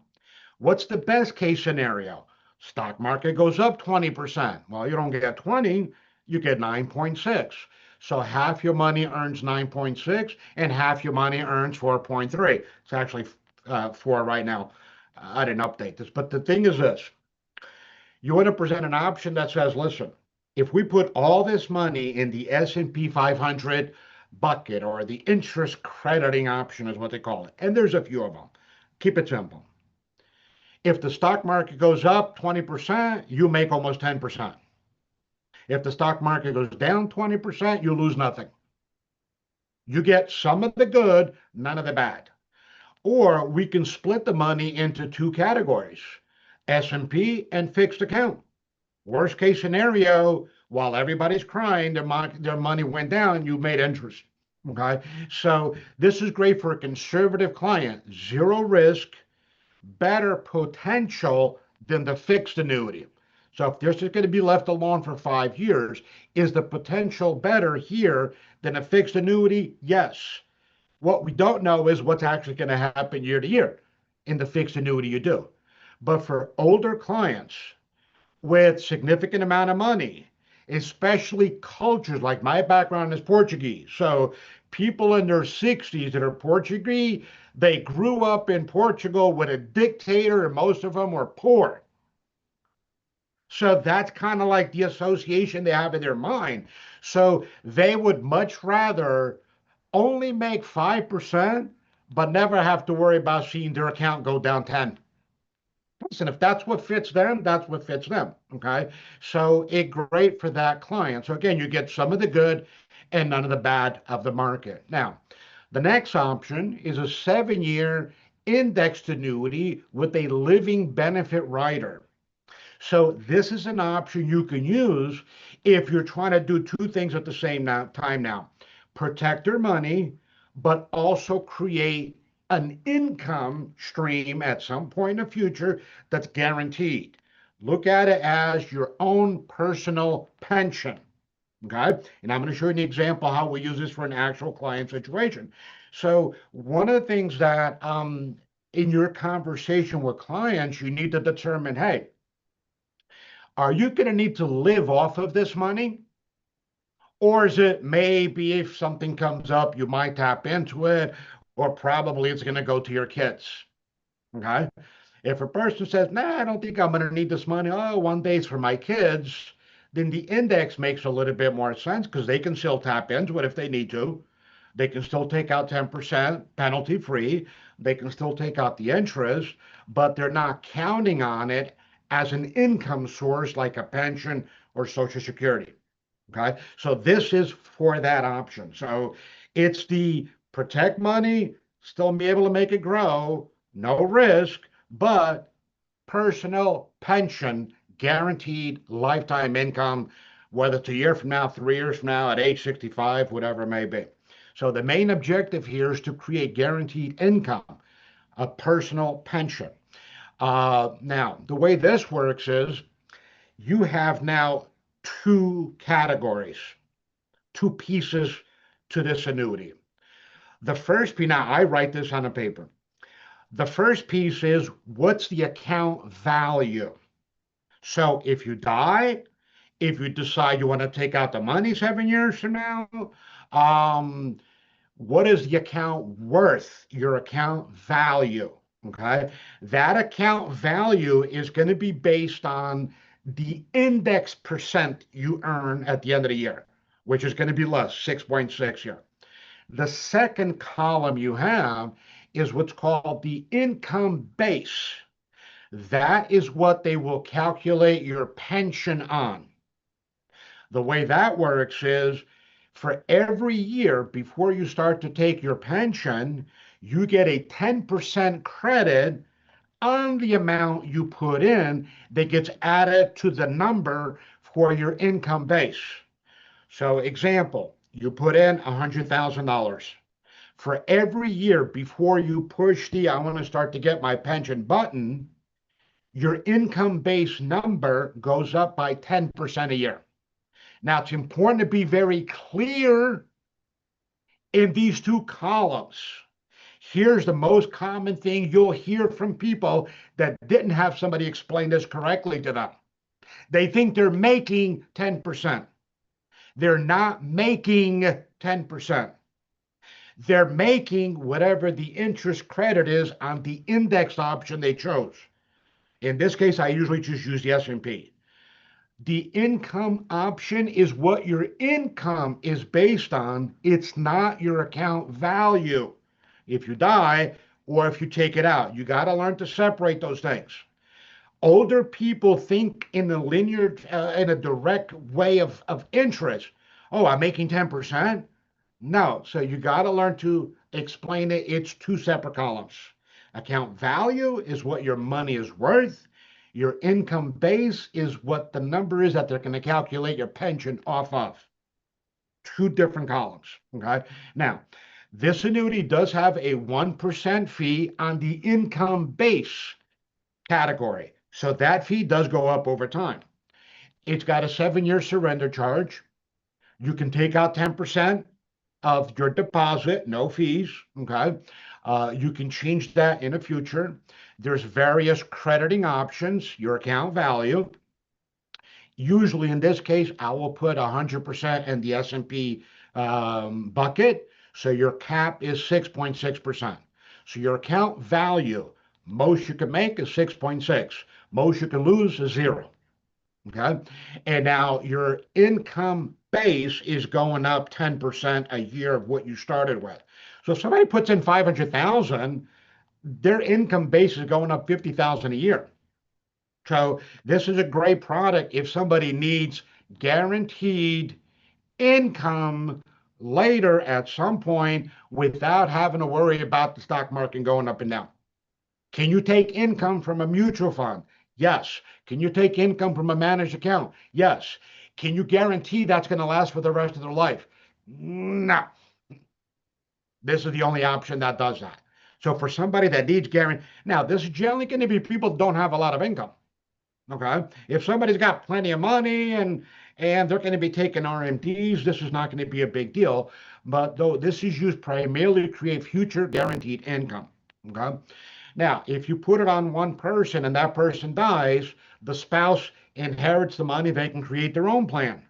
what's the best case scenario? Stock market goes up 20%. Well, you don't get 20, you get 9.6. So half your money earns 9.6 and half your money earns 4.3. It's actually 4 right now. I didn't update this, but the thing is this. You want to present an option that says, listen, if we put all this money in the S&P 500 bucket, or the interest crediting option is what they call it, and there's a few of them. Keep it simple. If the stock market goes up 20%, you make almost 10%. If the stock market goes down 20%, you lose nothing. You get some of the good, none of the bad. Or we can split the money into 2 categories, S&P and fixed account. Worst case scenario, while everybody's crying, their money went down, you made interest. Okay, so this is great for a conservative client. 0 risk, better potential than the fixed annuity. So if this is going to be left alone for 5 years, is the potential better here than a fixed annuity? Yes. What we don't know is what's actually going to happen year to year. In the fixed annuity you do. But for older clients with significant amount of money, especially cultures, like my background is Portuguese. So people in their 60s that are Portuguese, they grew up in Portugal with a dictator, and most of them were poor. So that's kind of like the association they have in their mind. So they would much rather only make 5%, but never have to worry about seeing their account go down 10. Listen, if that's what fits them, that's what fits them, okay? So it's great for that client. So again, you get some of the good and none of the bad of the market. Now, the next option is a 7-year indexed annuity with a living benefit rider. So this is an option you can use if you're trying to do 2 things at the same time now. Protect your money, but also create an income stream at some point in the future that's guaranteed. Look at it as your own personal pension. Okay, and I'm going to show you an example how we use this for an actual client situation. So one of the things that in your conversation with clients, you need to determine, hey, are you going to need to live off of this money? Or is it maybe if something comes up, you might tap into it, or probably it's going to go to your kids? Okay. If a person says, nah, I don't think I'm going to need this money. Oh, one day it's for my kids. Then the index makes a little bit more sense because they can still tap into it if they need to. They can still take out 10% penalty free. They can still take out the interest, but they're not counting on it as an income source like a pension or Social Security. Okay, so this is for that option. So it's the protect money, still be able to make it grow, no risk, but personal pension, guaranteed lifetime income, whether it's a year from now, 3 years from now, at age 65, whatever it may be. So the main objective here is to create guaranteed income, a personal pension. Now, the way this works is you have now 2 categories, 2 pieces to this annuity. The first piece, now I write this on a paper. The first piece is what's the account value? So if you die, if you decide you want to take out the money 7 years from now, what is the account worth, your account value? Okay, that account value is going to be based on the index percent you earn at the end of the year, which is going to be less, 6.6 here. The second column you have is what's called the income base. That is what they will calculate your pension on. The way that works is for every year before you start to take your pension, you get a 10% credit on the amount you put in that gets added to the number for your income base. So example, you put in $100,000. For every year before you push the I want to start to get my pension button, your income base number goes up by 10% a year. Now, it's important to be very clear in these two columns. Here's the most common thing you'll hear from people that didn't have somebody explain this correctly to them. They think they're making 10%. They're not making 10%. They're making whatever the interest credit is on the index option they chose. In this case, I usually just use the S&P. The income option is what your income is based on. It's not your account value. If you die or if you take it out, you got to learn to separate those things. Older people think in a linear, in a direct way of interest. Oh, I'm making 10%. No, so you got to learn to explain it. It's two separate columns. Account value is what your money is worth. Your income base is what the number is that they're going to calculate your pension off of. Two different columns, okay? Now, this annuity does have a 1% fee on the income base category. So that fee does go up over time. It's got a 7-year surrender charge. You can take out 10% of your deposit, no fees, okay? You can change that in the future. There's various crediting options, your account value. Usually in this case, I will put 100% in the S&P bucket. So your cap is 6.6%. So your account value, most you can make is 6.6. Most you can lose is 0. Okay. And now your income base is going up 10% a year of what you started with. So if somebody puts in 500,000, their income base is going up 50,000 a year. So this is a great product if somebody needs guaranteed income later at some point without having to worry about the stock market going up and down. Can you take income from a mutual fund? Yes. Can you take income from a managed account? Yes. Can you guarantee that's going to last for the rest of their life? No. This is the only option that does that. So for somebody that needs guarantee, now this is generally going to be people who don't have a lot of income. Okay. If somebody's got plenty of money and they're going to be taking RMDs, this is not going to be a big deal. But though this is used primarily to create future guaranteed income. Okay. Now, if you put it on one person and that person dies, the spouse inherits the money, they can create their own plan.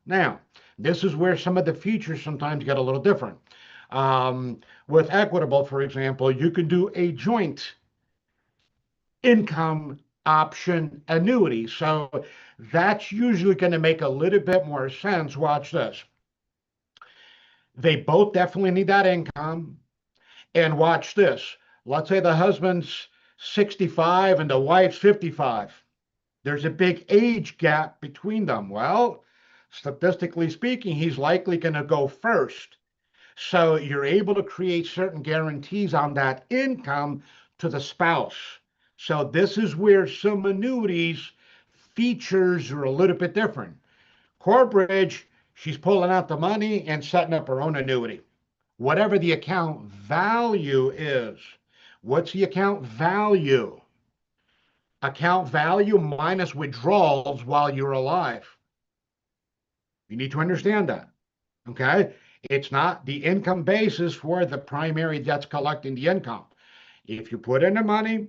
Now, this is where some of the features sometimes get a little different. With Equitable, for example, you can do a joint income option annuity. So that's usually going to make a little bit more sense. Watch this. They both definitely need that income. And watch this. Let's say the husband's 65 and the wife's 55. There's a big age gap between them. Well, statistically speaking, he's likely going to go first. So you're able to create certain guarantees on that income to the spouse. So this is where some annuities features are a little bit different. Corebridge, she's pulling out the money and setting up her own annuity. Whatever the account value is. What's the account value? Account value minus withdrawals while you're alive. You need to understand that. Okay? It's not the income basis for the primary that's collecting the income. If you put in the money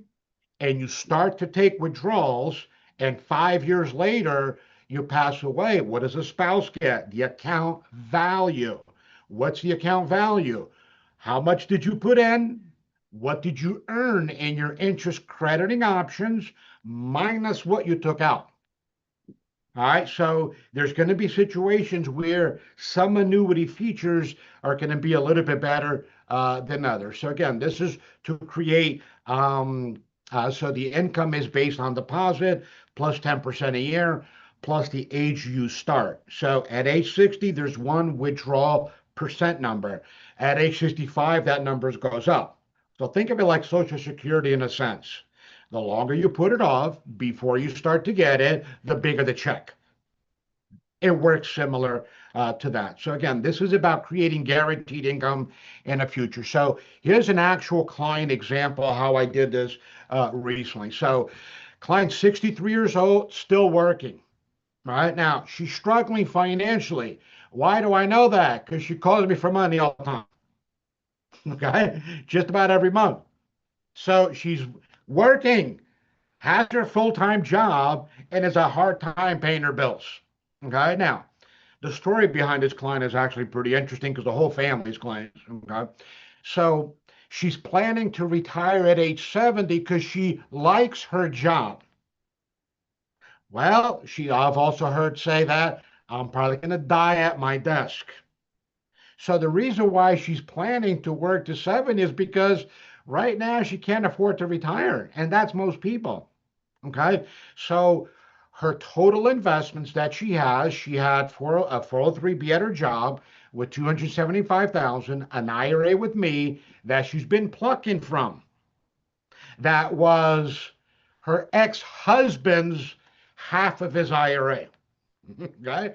and you start to take withdrawals and 5 years later you pass away, what does a spouse get? The account value. What's the account value? How much did you put in? What did you earn in your interest crediting options minus what you took out? All right, so there's going to be situations where some annuity features are going to be a little bit better than others. So again, this is to create, so the income is based on deposit plus 10% a year, plus the age you start. So at age 60, there's one withdrawal percent number. At age 65, that number goes up. So think of it like Social Security in a sense. The longer you put it off before you start to get it, the bigger the check. It works similar to that. So again, this is about creating guaranteed income in the future. So here's an actual client example how I did this recently. So client 63 years old, still working. Right now, she's struggling financially. Why do I know that? Because she calls me for money all the time. Okay, just about every month. So she's working, has her full-time job, and has a hard time paying her bills. Okay, now the story behind this client is actually pretty interesting because the whole family's clients. Okay, so she's planning to retire at age 70 because she likes her job. Well, I've also heard say that I'm probably going to die at my desk. So the reason why she's planning to work to 70 is because right now she can't afford to retire, and that's most people. Okay, so her total investments that she had a 403b at her job with 275,000, an IRA with me that she's been plucking from. That was her ex-husband's half of his IRA. Okay,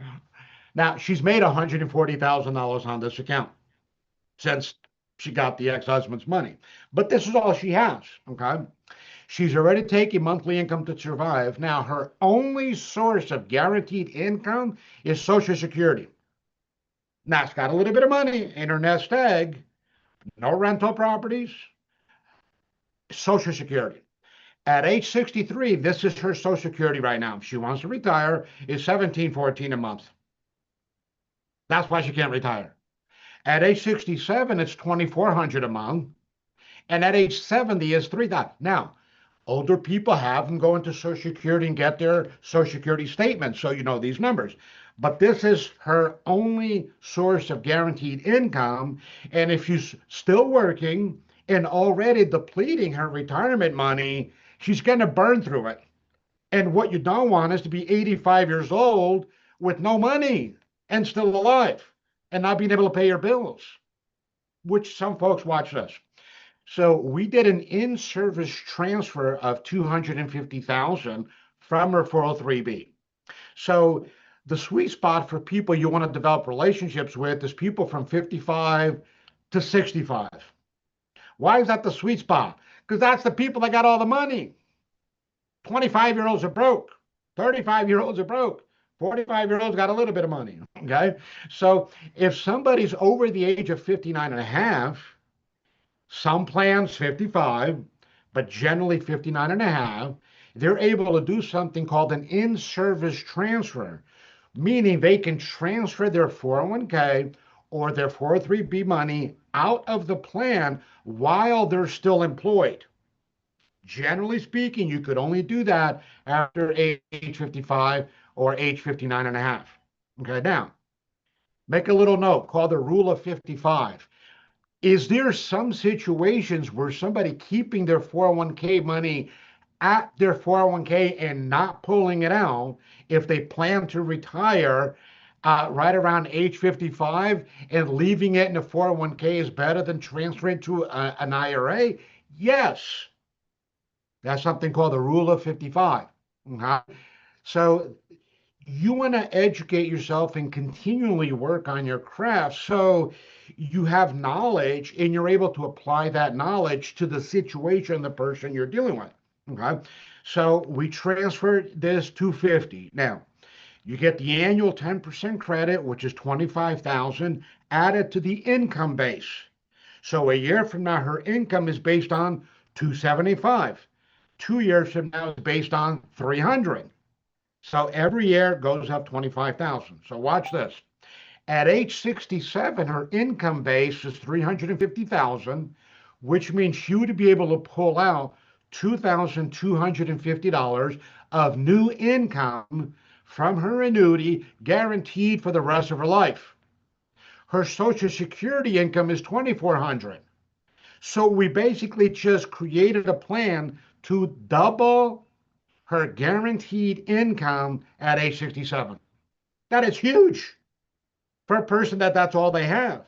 now she's made $140,000 on this account since she got the ex-husband's money, but this is all she has. Okay, she's already taking monthly income to survive. Now, her only source of guaranteed income is Social Security. Now, it's got a little bit of money in her nest egg, no rental properties, Social Security. At age 63, this is her Social Security right now. If she wants to retire, is $17.14 a month. That's why she can't retire. At age 67, it's $2,400 a month. And at age 70 is $3,000. Now, older people have them go into Social Security and get their Social Security statement, so you know these numbers. But this is her only source of guaranteed income. And if she's still working and already depleting her retirement money, she's going to burn through it. And what you don't want is to be 85 years old with no money and still alive and not being able to pay your bills, which some folks watch this. So we did an in-service transfer of $250,000 from her 403b. So the sweet spot for people you want to develop relationships with is people from 55 to 65. Why is that the sweet spot? Because that's the people that got all the money. 25-year-olds are broke. 35-year-olds are broke. 45-year-olds got a little bit of money. Okay. So if somebody's over the age of 59 and a half, some plans 55, but generally 59 and a half, they're able to do something called an in-service transfer, meaning they can transfer their 401k or their 403b money out of the plan while they're still employed. Generally speaking, you could only do that after age 55 or age 59 and a half. Okay, now, make a little note called the rule of 55. Is there some situations where somebody keeping their 401k money at their 401k and not pulling it out if they plan to retire right around age 55 and leaving it in a 401k is better than transferring to an IRA? Yes. That's something called the rule of 55. Okay? So you want to educate yourself and continually work on your craft so you have knowledge and you're able to apply that knowledge to the situation, the person you're dealing with. Okay, so we transferred this $250. Now you get the annual 10% credit, which is $25,000 added to the income base. So a year from now, her income is based on $275. 2 years from now, it's based on $300. So every year it goes up $25,000. So watch this. At age 67, her income base is $350,000, which means she would be able to pull out $2,250 of new income from her annuity, guaranteed for the rest of her life. Her Social Security income is $2,400. So we basically just created a plan to double her guaranteed income at age 67. That is huge for a person that's all they have.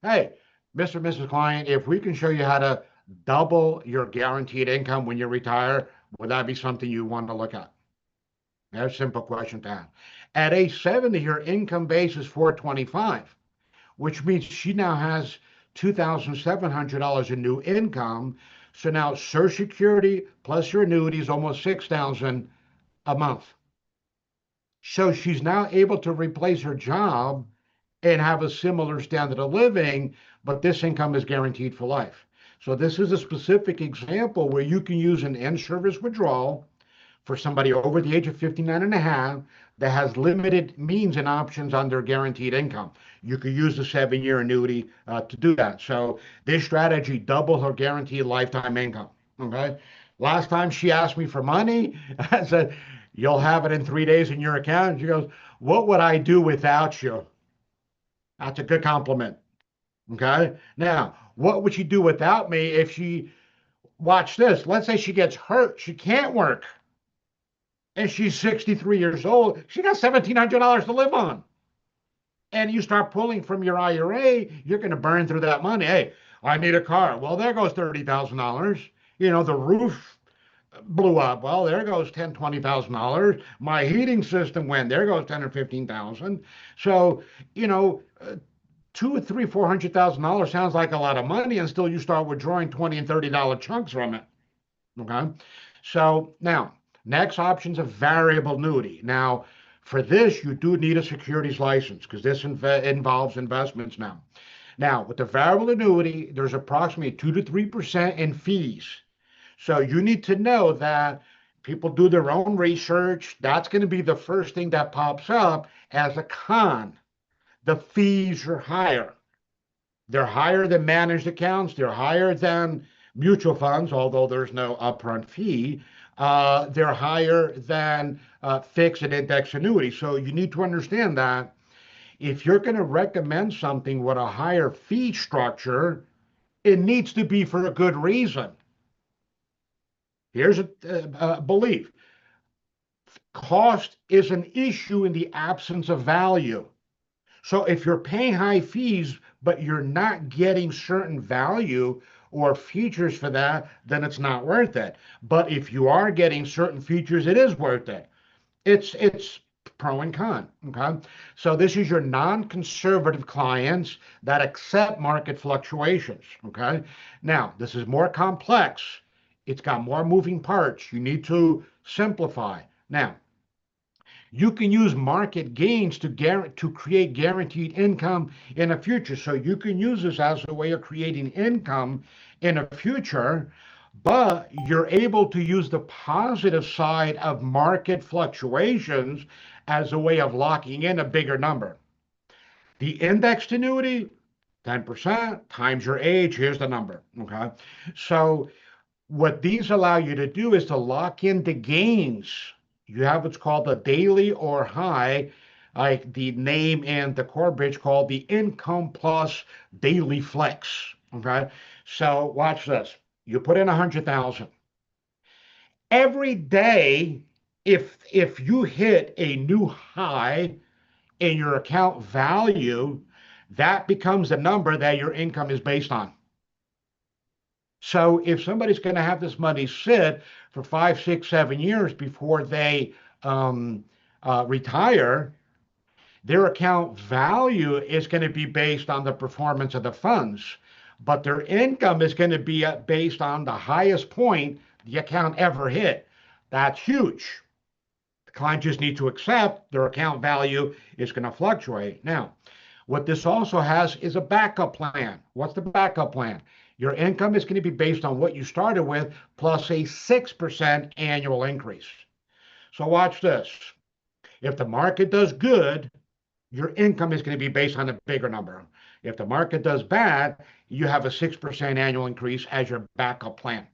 Hey, Mr. and Mrs. Client, if we can show you how to double your guaranteed income when you retire, would that be something you want to look at? That's a simple question to have. At age 70, her income base is $425, which means she now has $2,700 in new income. So now Social Security plus your annuity is almost $6,000 a month. So she's now able to replace her job and have a similar standard of living, but this income is guaranteed for life. So this is a specific example where you can use an in-service withdrawal for somebody over the age of 59 and a half that has limited means and options on their guaranteed income. You could use the 7-year annuity to do that. So this strategy doubles her guaranteed lifetime income. Okay. Last time she asked me for money, I said, "You'll have it in 3 days in your account." She goes, "What would I do without you?" That's a good compliment. Okay. Now, what would she do without me if she, watch this, let's say she gets hurt, she can't work, and she's 63 years old, she got $1,700 to live on. And you start pulling from your IRA, you're going to burn through that money. Hey, I need a car. Well, there goes $30,000. You know, the roof blew up. Well, there goes $10,000, $20,000. My heating system went. There goes $10,000 or $15,000. So, you know, $200,000, $300,000, $400,000 sounds like a lot of money, and still you start withdrawing $20 and $30 chunks from it. Okay. So now, next option is a variable annuity. Now, for this, you do need a securities license because this involves investments now. Now, with the variable annuity, there's approximately 2 to 3% in fees. So you need to know that people do their own research. That's going to be the first thing that pops up as a con. The fees are higher. They're higher than managed accounts. They're higher than mutual funds, although there's no upfront fee. They're higher than fixed and index annuity. So you need to understand that if you're going to recommend something with a higher fee structure, it needs to be for a good reason. Here's a belief. Cost is an issue in the absence of value. So if you're paying high fees, but you're not getting certain value or features for that, then it's not worth it. But if you are getting certain features, it is worth it. It's pro and con. Okay. So this is your non-conservative clients that accept market fluctuations. Okay. Now, this is more complex. It's got more moving parts. You need to simplify. Now, you can use market gains to create guaranteed income in the future. So you can use this as a way of creating income in the future, but you're able to use the positive side of market fluctuations as a way of locking in a bigger number. The indexed annuity, 10% times your age, here's the number. Okay. So what these allow you to do is to lock in the gains. You have what's called a daily or high, like the name and the core bridge called the income plus daily flex. Okay. So watch this. You put in 100,000. Every day, if you hit a new high in your account value, that becomes the number that your income is based on. So if somebody's going to have this money sit for 5, 6, 7 years before they retire, their account value is going to be based on the performance of the funds, but their income is going to be based on the highest point the account ever hit. That's huge. The client just needs to accept their account value is going to fluctuate. Now, what this also has is a backup plan. What's the backup plan? Your income is going to be based on what you started with plus a 6% annual increase. So watch this. If the market does good, your income is going to be based on a bigger number. If the market does bad, you have a 6% annual increase as your backup plan.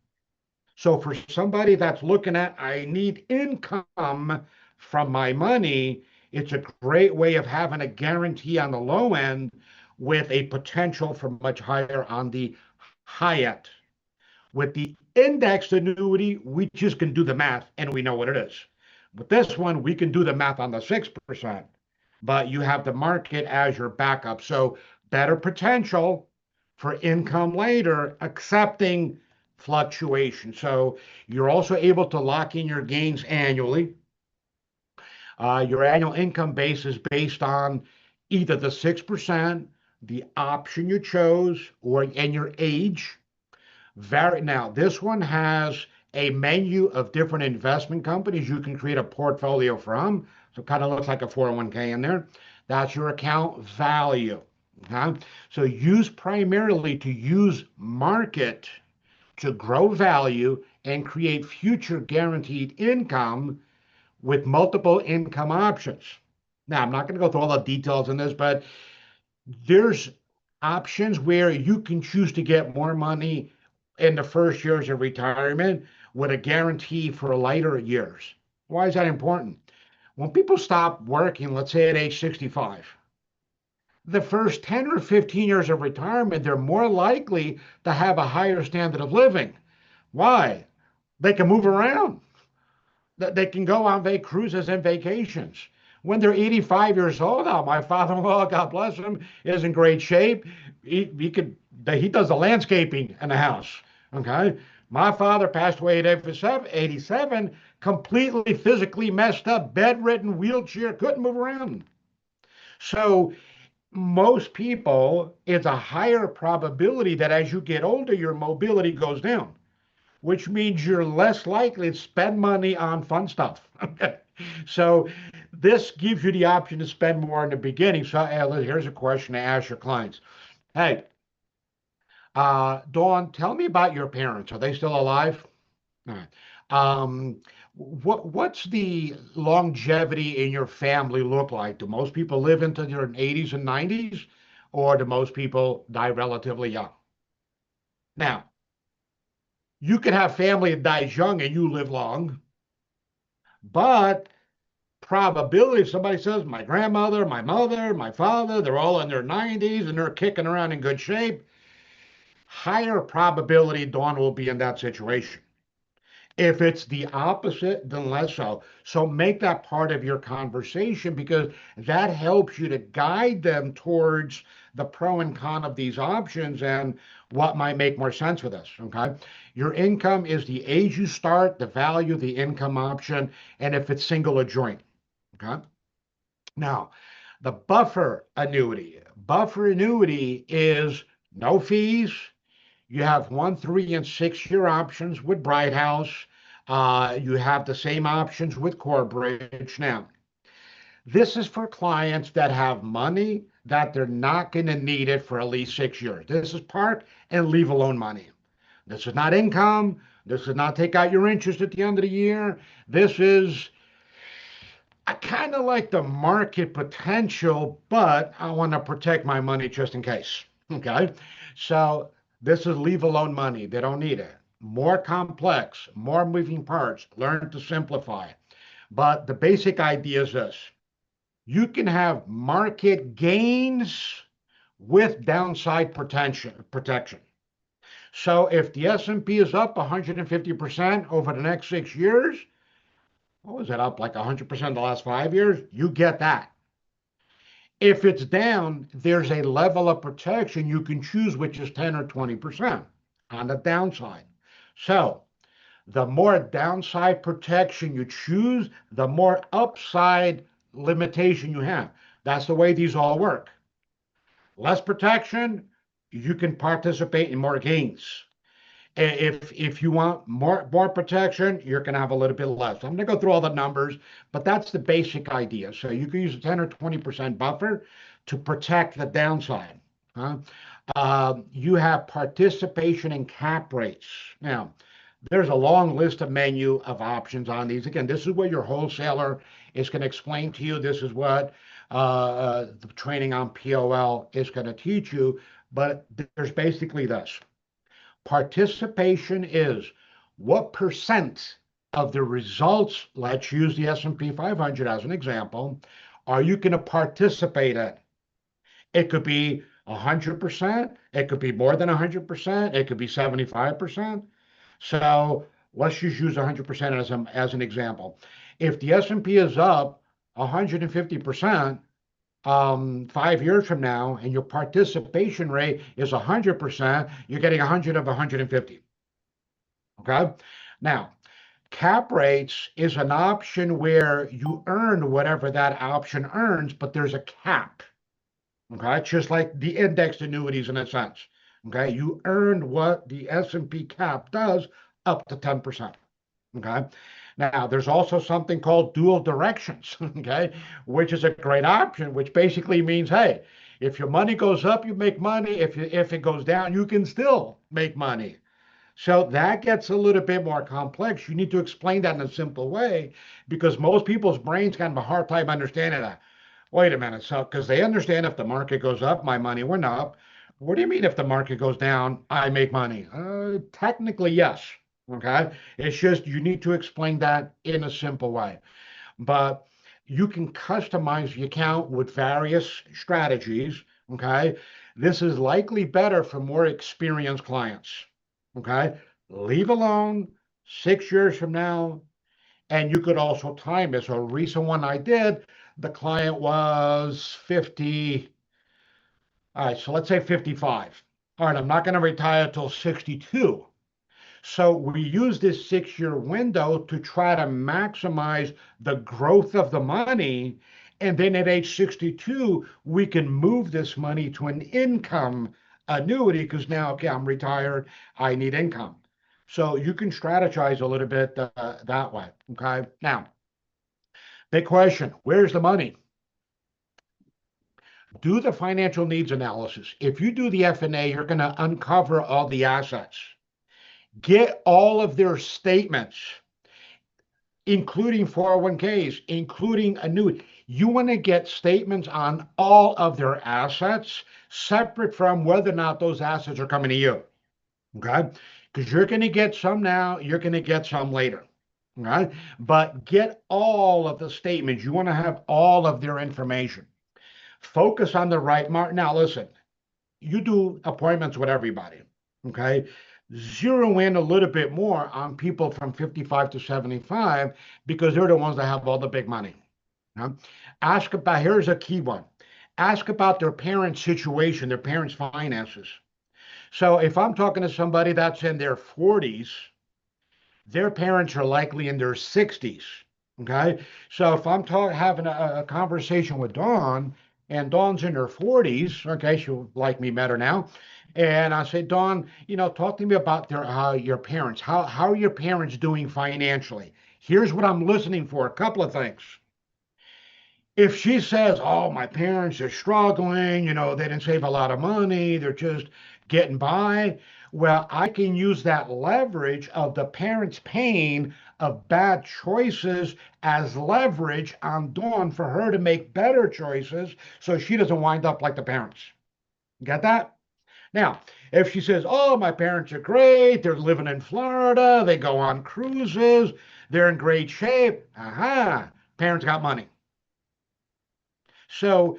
So for somebody that's looking at, I need income from my money, it's a great way of having a guarantee on the low end with a potential for much higher on the high end. With the indexed annuity, we just can do the math and we know what it is. With this one, we can do the math on the 6%, but you have the market as your backup. So better potential for income later, accepting fluctuation. So you're also able to lock in your gains annually. Your annual income base is based on either the 6%, the option you chose, and your age. Now, this one has a menu of different investment companies you can create a portfolio from. So it kind of looks like a 401k in there. That's your account value. Okay? So primarily to use market to grow value and create future guaranteed income with multiple income options. Now, I'm not going to go through all the details in this, but there's options where you can choose to get more money in the first years of retirement with a guarantee for later years. Why is that important? When people stop working, let's say at age 65, the first 10 or 15 years of retirement, they're more likely to have a higher standard of living. Why? They can move around. They can go on cruises and vacations. When they're 85 years old now, my father-in-law, God bless him, is in great shape. He does the landscaping in the house. Okay. My father passed away at 87, completely physically messed up, bedridden, wheelchair, couldn't move around. So most people, it's a higher probability that as you get older, your mobility goes down, which means you're less likely to spend money on fun stuff. Okay. So this gives you the option to spend more in the beginning. So here's a question to ask your clients. Hey, Dawn, tell me about your parents. Are they still alive? All right. What's the longevity in your family look like? Do most people live into their 80s and 90s, or do most people die relatively young? Now, you could have family that dies young and you live long, but probability, if somebody says my grandmother, my mother, my father, they're all in their 90s and they're kicking around in good shape, higher probability Dawn will be in that situation. If it's the opposite, then less so. So make that part of your conversation, because that helps you to guide them towards the pro and con of these options and what might make more sense with us. Okay. Your income is the age you start, the value, the income option, and if it's single or joint. Okay. Now, the buffer annuity. Buffer annuity is no fees. You have 1, 3, and 6 year options with Bright House. You have the same options with Corebridge. Now, this is for clients that have money that they're not going to need it for at least 6 years. This is park and leave alone money. This is not income. This does not take out your interest at the end of the year. This is I kind of like the market potential, but I want to protect my money just in case. Okay. So this is leave alone money. They don't need it. More complex, more moving parts. Learn to simplify. But the basic idea is this. You can have market gains with downside protection. So if the S&P is up 150% over the next 6 years, what was it, up like 100% the last 5 years? You get that. If it's down, there's a level of protection you can choose, which is 10 or 20% on the downside. So the more downside protection you choose, the more upside limitation you have. That's the way these all work. Less protection, you can participate in more gains. If you want more protection, you're going to have a little bit less. I'm going to go through all the numbers, but that's the basic idea. So you can use a 10 or 20% buffer to protect the downside. You have participation in cap rates. Now, there's a long list of menu of options on these. Again, this is what your wholesaler is going to explain to you. This is what the training on POL is going to teach you. But there's basically this. Participation is what percent of the results, let's use the S&P 500 as an example, are you going to participate in? It could be 100%, it could be more than 100%, it could be 75%. So let's just use 100% as an example. If the S&P is up 150%, 5 years from now, and your participation rate is 100%, you're getting 100 of 150. Okay. Now, cap rates is an option where you earn whatever that option earns, but there's a cap. Okay. It's just like the indexed annuities in a sense. Okay. You earn what the S&P cap does up to 10%. Okay. Now, there's also something called dual directions, okay, which is a great option, which basically means, hey, if your money goes up, you make money. If it goes down, you can still make money. So that gets a little bit more complex. You need to explain that in a simple way because most people's brains kind of a hard time understanding that. Wait a minute. So, because they understand if the market goes up, my money went up. What do you mean if the market goes down, I make money? Technically, yes. Okay. It's just you need to explain that in a simple way. But you can customize the account with various strategies. Okay. This is likely better for more experienced clients. Okay. Leave alone 6 years from now. And you could also time it. So a recent one I did, the client was 50. All right, so let's say 55. All right, I'm not going to retire till 62. So we use this 6-year window to try to maximize the growth of the money. And then at age 62, we can move this money to an income annuity because now, okay, I'm retired, I need income. So you can strategize a little bit that way. Okay. Now, big question, where's the money? Do the financial needs analysis. If you do the F&A, you're going to uncover all the assets. Get all of their statements, including 401ks, including annuity. You want to get statements on all of their assets, separate from whether or not those assets are coming to you. Okay? Because you're going to get some now, you're going to get some later. Right? But get all of the statements. You want to have all of their information. Focus on the right mark. Now, listen, you do appointments with everybody. Okay? Zero in a little bit more on people from 55 to 75 because they're the ones that have all the big money. Ask about, here's a key one. Ask about their parents' situation, their parents' finances. So if I'm talking to somebody that's in their 40s, their parents are likely in their 60s. Okay. So if I'm having a conversation with Dawn and Dawn's in her 40s, okay, she'll like me better now. And I say, Dawn, talk to me about your parents. How are your parents doing financially? Here's what I'm listening for. A couple of things. If she says, oh, my parents are struggling, they didn't save a lot of money, they're just getting by, well, I can use that leverage of the parents' pain of bad choices as leverage on Dawn for her to make better choices so she doesn't wind up like the parents. Get that? Now, if she says, oh, my parents are great, they're living in Florida, they go on cruises, they're in great shape, parents got money. So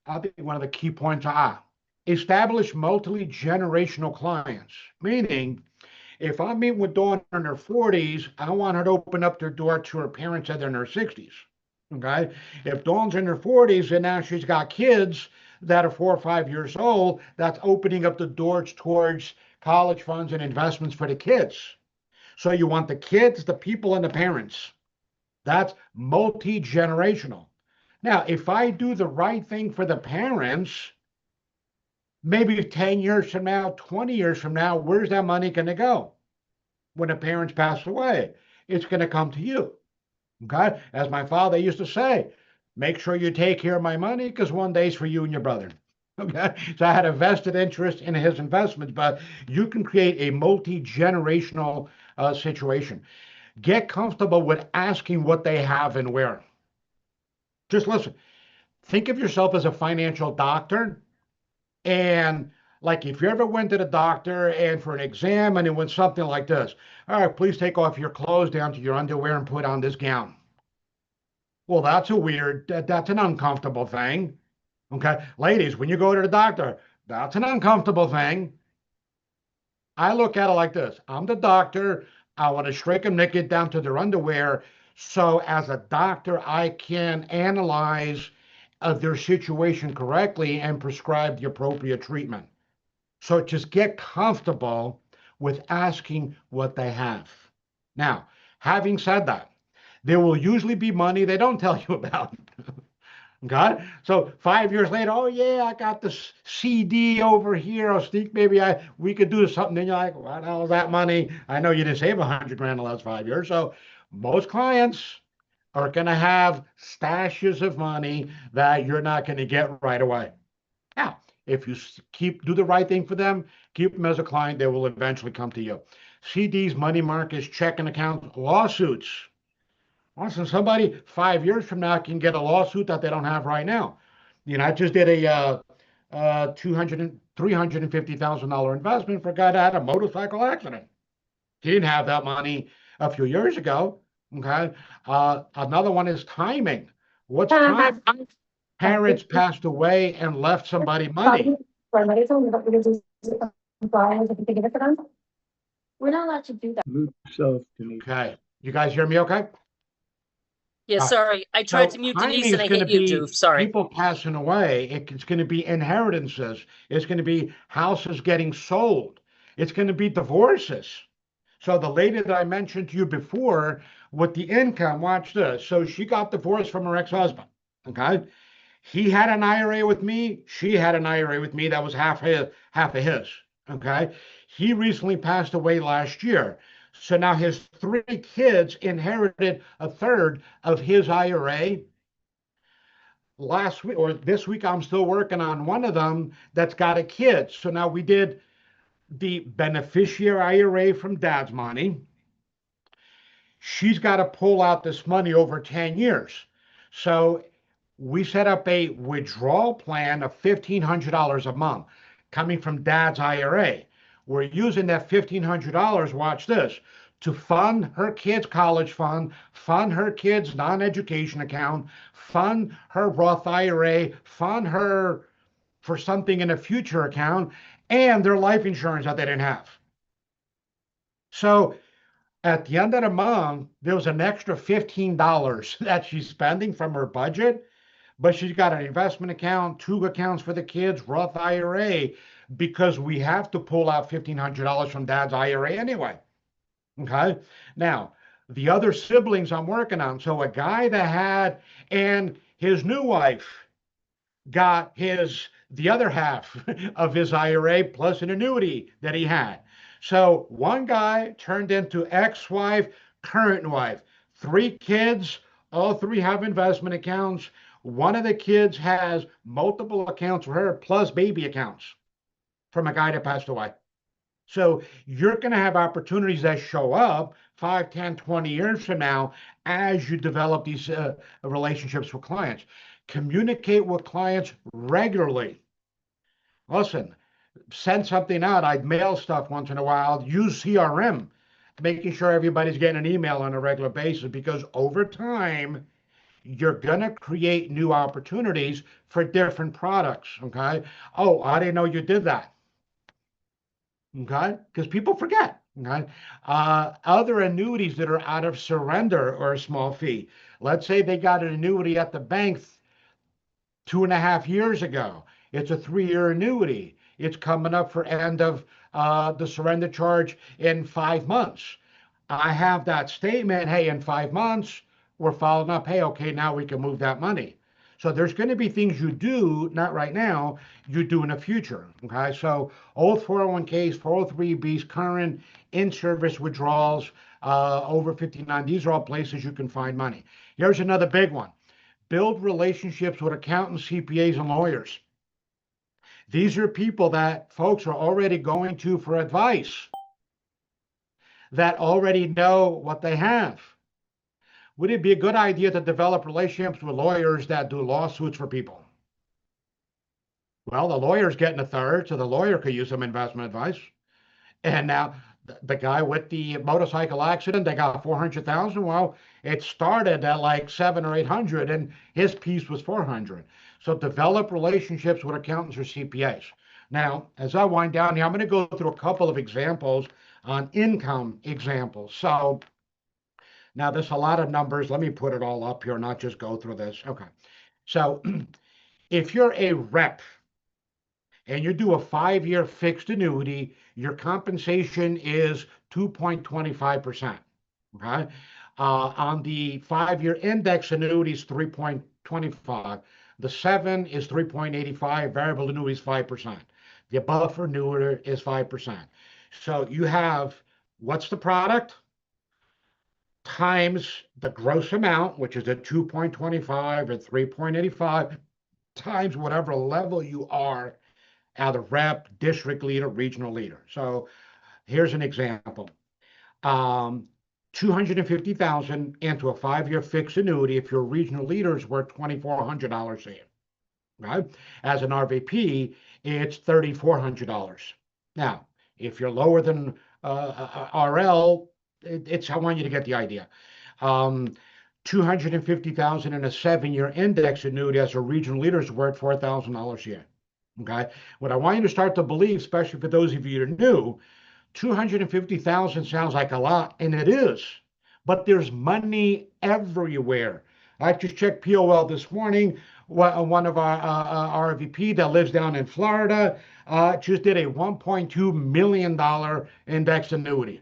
I think one of the key points establish multi-generational clients, meaning if I meet with Dawn in her 40s, I want her to open up their door to her parents that are in their 60s. Okay. If Dawn's in her 40s and now she's got kids that are 4 or 5 years old, that's opening up the doors towards college funds and investments for the kids. So you want the kids, the people, and the parents. That's multi-generational. Now, if I do the right thing for the parents, maybe 10 years from now, 20 years from now, where's that money going to go? When the parents pass away, it's going to come to you. Okay? As my father used to say, make sure you take care of my money because one day it's for you and your brother. Okay? So I had a vested interest in his investments, but you can create a multi-generational situation. Get comfortable with asking what they have and where. Just listen. Think of yourself as a financial doctor. And like if you ever went to the doctor and for an exam and it went something like this, all right, please take off your clothes down to your underwear and put on this gown. Well, that's an uncomfortable thing. Okay. Ladies, when you go to the doctor, that's an uncomfortable thing. I look at it like this. I'm the doctor. I want to strike them naked down to their underwear. So as a doctor, I can analyze their situation correctly and prescribe the appropriate treatment. So just get comfortable with asking what they have. Now, having said that, there will usually be money they don't tell you about. Okay, so 5 years later, oh yeah, I got this CD over here. I'll think maybe we could do something. Then you're like, what the hell is that money? I know you didn't save 100 grand in the last 5 years. So most clients are going to have stashes of money that you're not going to get right away. Now, if you do the right thing for them, keep them as a client, they will eventually come to you. CDs, money markets, checking accounts, lawsuits. Listen, somebody 5 years from now can get a lawsuit that they don't have right now. I just did a $350,000 investment for a guy that had a motorcycle accident. He didn't have that money a few years ago. Okay. Another one is timing. What's time? Parents passed away and left somebody money.
We're not allowed to do that.
Okay. You guys hear me okay?
Yeah, sorry. I tried to mute Denise and I hit you, Doof. Sorry.
People passing away. It's going to be inheritances. It's going to be houses getting sold. It's going to be divorces. So the lady that I mentioned to you before with the income, watch this. So she got divorced from her ex-husband. Okay. He had an IRA with me. She had an IRA with me. That was half of his. Okay. He recently passed away last year. So now his 3 kids inherited a third of his IRA. Last week or this week, I'm still working on one of them that's got a kid. So now we did the beneficiary IRA from dad's money. She's got to pull out this money over 10 years. So we set up a withdrawal plan of $1,500 a month coming from dad's IRA. We're using that $1,500, watch this, to fund her kids' college fund her kids' non-education account, fund her Roth IRA, fund her for something in a future account, and their life insurance that they didn't have. So at the end of the month, there was an extra $15 that she's spending from her budget, but she's got an investment account, 2 accounts for the kids, Roth IRA, because we have to pull out $1,500 from dad's IRA anyway. Okay. Now, the other siblings I'm working on. So a guy that had, and his new wife got the other half of his IRA plus an annuity that he had. So one guy turned into ex-wife, current wife, 3 kids, all 3 have investment accounts. One of the kids has multiple accounts for her plus baby accounts from a guy that passed away. So you're going to have opportunities that show up 5, 10, 20 years from now as you develop these relationships with clients. Communicate with clients regularly. Listen, send something out. I'd mail stuff once in a while. Use CRM, making sure everybody's getting an email on a regular basis, because over time, you're going to create new opportunities for different products. Okay. Oh, I didn't know you did that. Okay. Because people forget. Okay. Other annuities that are out of surrender or a small fee. Let's say they got an annuity at the bank 2.5 years ago. It's a 3-year annuity. It's coming up for end of the surrender charge in 5 months. I have that statement. Hey, in 5 months, we're following up. Hey, okay, now we can move that money. So there's going to be things you do, not right now, you do in the future. Okay, so old 401ks, 403bs, current in-service withdrawals, over 59. These are all places you can find money. Here's another big one. Build relationships with accountants, CPAs, and lawyers. These are people that folks are already going to for advice, that already know what they have. Would it be a good idea to develop relationships with lawyers that do lawsuits for people? Well, the lawyer's getting a third, so the lawyer could use some investment advice. And now the guy with the motorcycle accident, they got 400,000. Well, it started at like 700 or 800, and his piece was 400. So develop relationships with accountants or CPAs. Now, as I wind down here, I'm going to go through a couple of examples on income examples. So now there's a lot of numbers. Let me put it all up here, not just go through this. Okay. So if you're a rep and you do a 5-year fixed annuity, your compensation is 2.25%. Okay. On the 5-year index annuities, 3.25. The 7 is 3.85. Variable annuity is 5%. The above for annuity is 5%. So you have, what's the product? Times the gross amount, which is at 2.25 or 3.85, times whatever level you are at a rep, district leader, regional leader. So here's an example. 250,000 into a 5-year fixed annuity. If you're a regional leader, is worth $2,400 a year, right? As an RVP, it's $3,400. Now, if you're lower than RL, I want you to get the idea. 250,000 in a 7-year index annuity as a regional leader is worth $4,000 a year. Okay. What I want you to start to believe, especially for those of you that are new, 250,000 sounds like a lot, and it is, but there's money everywhere. I just checked POL this morning. One of our RVP that lives down in Florida just did a $1.2 million index annuity.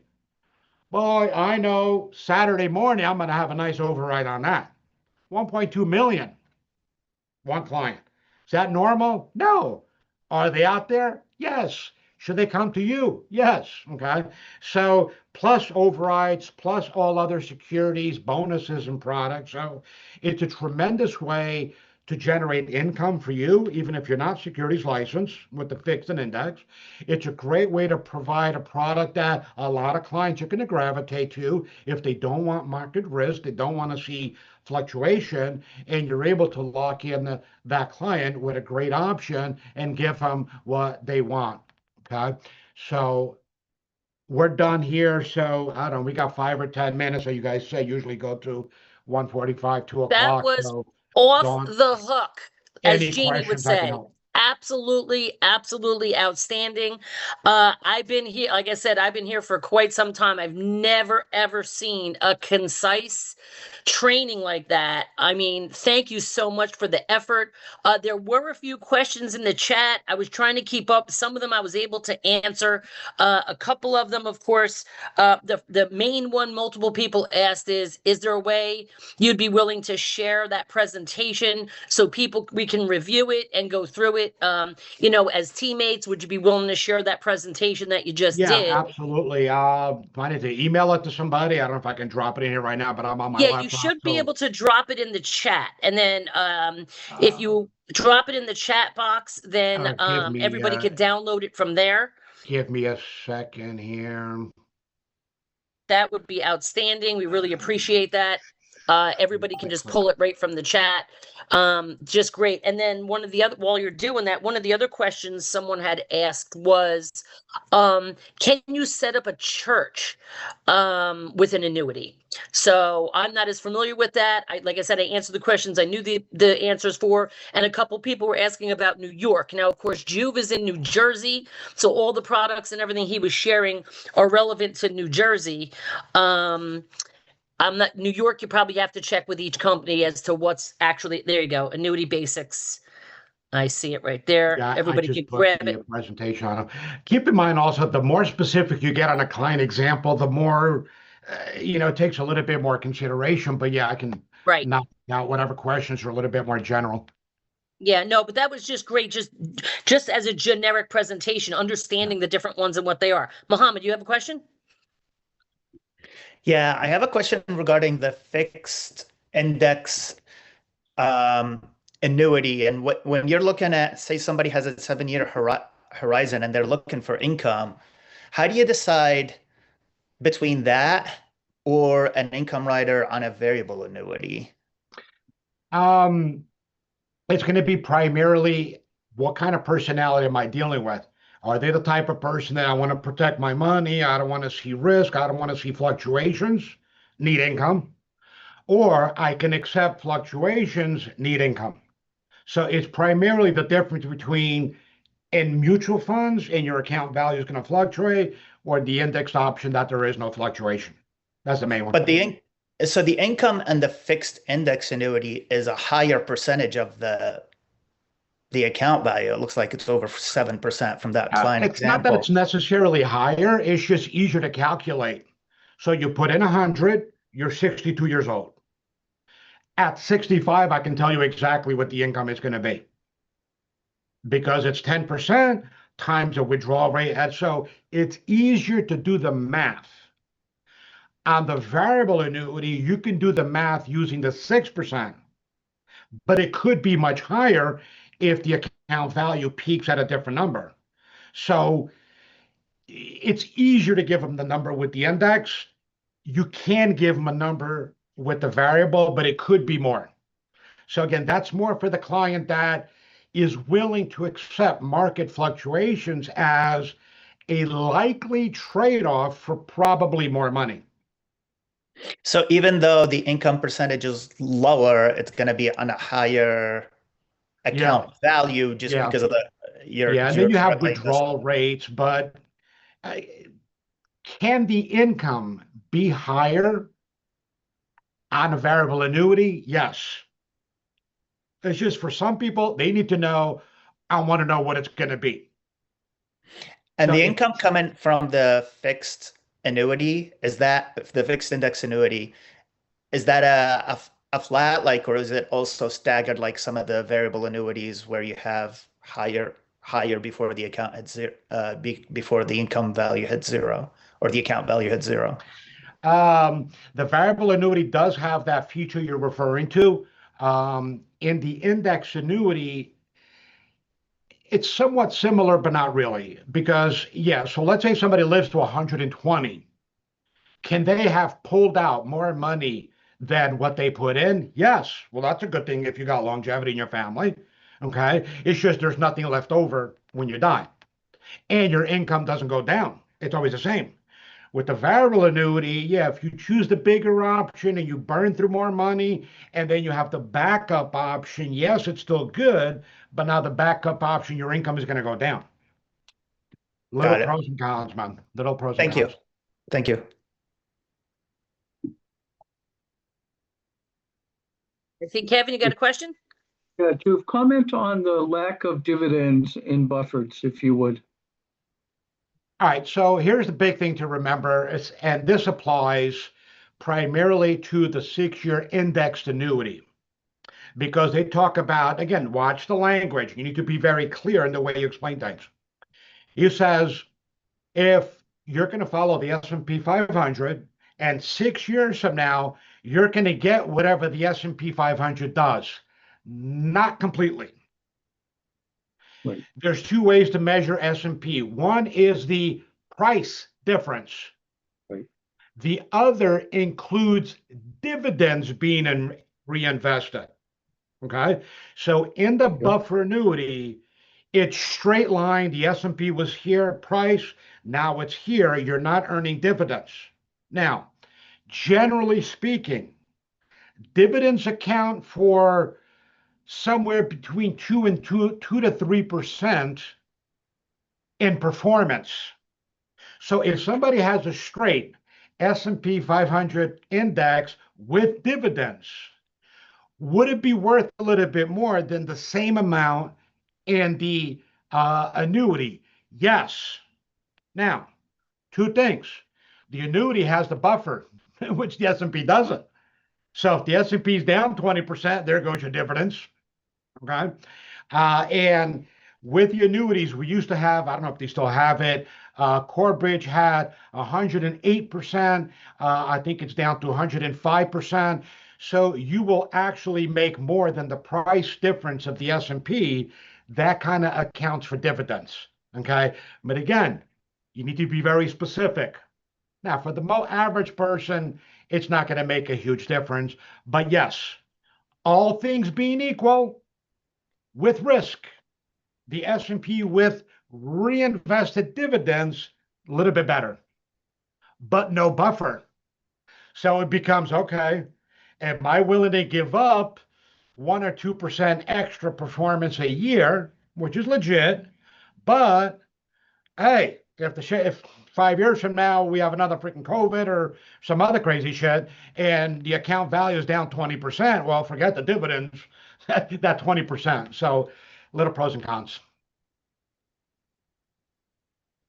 Boy, I know Saturday morning I'm going to have a nice override on that. 1.2 million, one client. Is that normal? No. Are they out there? Yes. Should they come to you? Yes. Okay. So plus overrides, plus all other securities, bonuses, and products. So it's a tremendous way to generate income for you, even if you're not securities licensed with the fixed and index. It's a great way to provide a product that a lot of clients are going to gravitate to if they don't want market risk, they don't want to see fluctuation, and you're able to lock in that client with a great option and give them what they want. Okay, so we're done here. So I don't know, we got 5 or 10 minutes. So you guys say usually go to 1:45, 2 o'clock.
That was
so
off
Dawn,
the hook, as
any
Jeannie would
questions I can
say.
help.
Absolutely, absolutely outstanding. I've been here, like I said, I've been here for quite some time. I've never, ever seen a concise training like that. I mean, thank you so much for the effort. There were a few questions in the chat. I was trying to keep up. Some of them I was able to answer. A couple of them, of course, the main one multiple people asked is there a way you'd be willing to share that presentation so we can review it and go through it? As teammates, would you be willing to share that presentation that you just did?
Yeah, absolutely. I need to email it to somebody. I don't know if I can drop it in here right now, but I'm on my laptop.
You should be
so-
able to drop it in the chat. And then if you drop it in the chat box, then
give me,
everybody can download it from there.
Give me a second here.
That would be outstanding. We really appreciate that. Everybody can just pull it right from the chat. Just great. And then while you're doing that, one of the other questions someone had asked was, can you set up a church with an annuity? So I'm not as familiar with that. Like I said, I answered the questions I knew the answers for, and a couple people were asking about New York. Now, of course, Juve is in New Jersey, so all the products and everything he was sharing are relevant to New Jersey. I'm not New York. You probably have to check with each company as to what's actually, there you go. Annuity basics. I see it right there.
Yeah,
Everybody
I just
can
put
grab
the
it.
presentation on it. Keep in mind also, the more specific you get on a client example, the more, it takes a little bit more consideration. But yeah, I can knock out whatever questions are a little bit more general.
Yeah, no, but that was just great. Just as a generic presentation, understanding the different ones and what they are. Mohammed, you have a question?
Yeah, I have a question regarding the fixed index annuity. And when you're looking at, say, somebody has a 7-year horizon and they're looking for income, how do you decide between that or an income rider on a variable annuity?
It's going to be primarily what kind of personality am I dealing with? Are they the type of person that I want to protect my money? I don't want to see risk. I don't want to see fluctuations, need income. Or I can accept fluctuations, need income. So it's primarily the difference between in mutual funds and your account value is going to fluctuate, or the indexed option that there is no fluctuation. That's the main one.
But so the income and the fixed index annuity is a higher percentage of the account value. It looks like it's over 7% from that client
it's
example.
Not that it's necessarily higher, it's just easier to calculate. So you put in 100, you're 62 years old. At 65, I can tell you exactly what the income is going to be because it's 10% times a withdrawal rate. And so it's easier to do the math. On the variable annuity, you can do the math using the 6%, but it could be much higher if the account value peaks at a different number. So it's easier to give them the number with the index. You can give them a number with the variable, but it could be more. So again, that's more for the client that is willing to accept market fluctuations as a likely trade-off for probably more money.
So even though the income percentage is lower, it's going to be on a higher account value just because of
and then you have withdrawal rates, but can the income be higher on a variable annuity? Yes. It's just for some people, they need to know, I want to know what it's going to be.
And the income coming from the fixed annuity, is that the fixed index annuity, is that a flat, like, or is it also staggered like some of the variable annuities where you have higher before the account had zero, before the income value had zero, or the account value had zero?
The variable annuity does have that feature you're referring to. In the index annuity, it's somewhat similar, but not really, because so let's say somebody lives to 120. Can they have pulled out more money than what they put in? Yes. Well, that's a good thing if you got longevity in your family. Okay. It's just there's nothing left over when you die. And your income doesn't go down. It's always the same. With the variable annuity, if you choose the bigger option and you burn through more money, and then you have the backup option, yes, it's still good, but now the backup option, your income is going to go down. Little pros and cons, man. Little pros and cons.
Thank you.
I think, Kevin, you got a question?
Yeah, to comment on the lack of dividends in Bufferts, if you would.
All right, so here's the big thing to remember, and this applies primarily to the 6-year indexed annuity, because they talk about, again, watch the language. You need to be very clear in the way you explain things. He says, if you're going to follow the S&P 500, and 6 years from now, you're going to get whatever the S&P 500 does. Not completely.
Right.
There's two ways to measure S&P. One is the price difference.
Right.
The other includes dividends being reinvested. Okay. So in the buffer annuity, it's straight line. The S&P was here, price. Now it's here. You're not earning dividends. Now, generally speaking, dividends account for somewhere between 2 to 3% in performance. So if somebody has a straight S&P 500 index with dividends, would it be worth a little bit more than the same amount in the annuity? Yes. Now, two things. The annuity has the buffer, which the S&P doesn't. So if the S&P is down 20%, there goes your dividends. Okay. And with the annuities, we used to have, I don't know if they still have it, Corebridge had 108%. I think it's down to 105%. So you will actually make more than the price difference of the S&P. That kind of accounts for dividends. Okay. But again, you need to be very specific. Now, for the average person, it's not going to make a huge difference. But yes, all things being equal, with risk, the S&P with reinvested dividends, a little bit better, but no buffer. So it becomes, okay, am I willing to give up 1 or 2% extra performance a year, which is legit, but hey, if 5 years from now we have another freaking COVID or some other crazy shit and the account value is down 20%, well, forget the dividends, that 20%. So little pros and cons.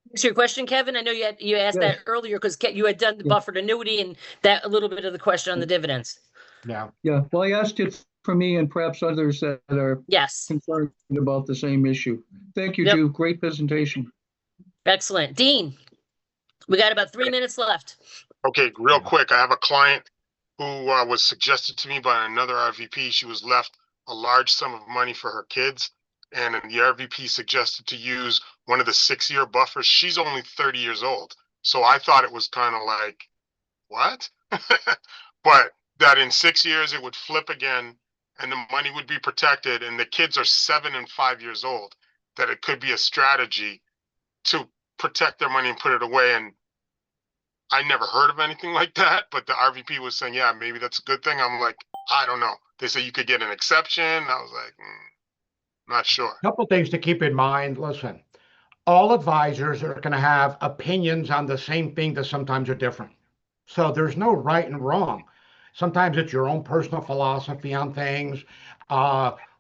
Thanks for your question, Kevin. I know you asked that earlier because you had done the buffered annuity and that a little bit of the question on the dividends.
Yeah.
Yeah, well, I asked it for me and perhaps others that are
Yes.
concerned about the same issue. Thank you,
Yep.
Jude. Great presentation.
Excellent. Dean, we got about 3 minutes left.
Okay, real quick, I have a client who was suggested to me by another RVP. She was left a large sum of money for her kids, and the RVP suggested to use one of the 6-year buffers. She's only 30 years old, so I thought it was kind of like, what? But that in 6 years it would flip again, and the money would be protected, and the kids are 7 and 5 years old. That it could be a strategy to protect their money and put it away. And I never heard of anything like that, but the RVP was saying, yeah, maybe that's a good thing. I'm like, I don't know. They say you could get an exception. I was like, not sure.
Couple things to keep in mind. Listen, all advisors are going to have opinions on the same thing that sometimes are different. So there's no right and wrong. Sometimes it's your own personal philosophy on things.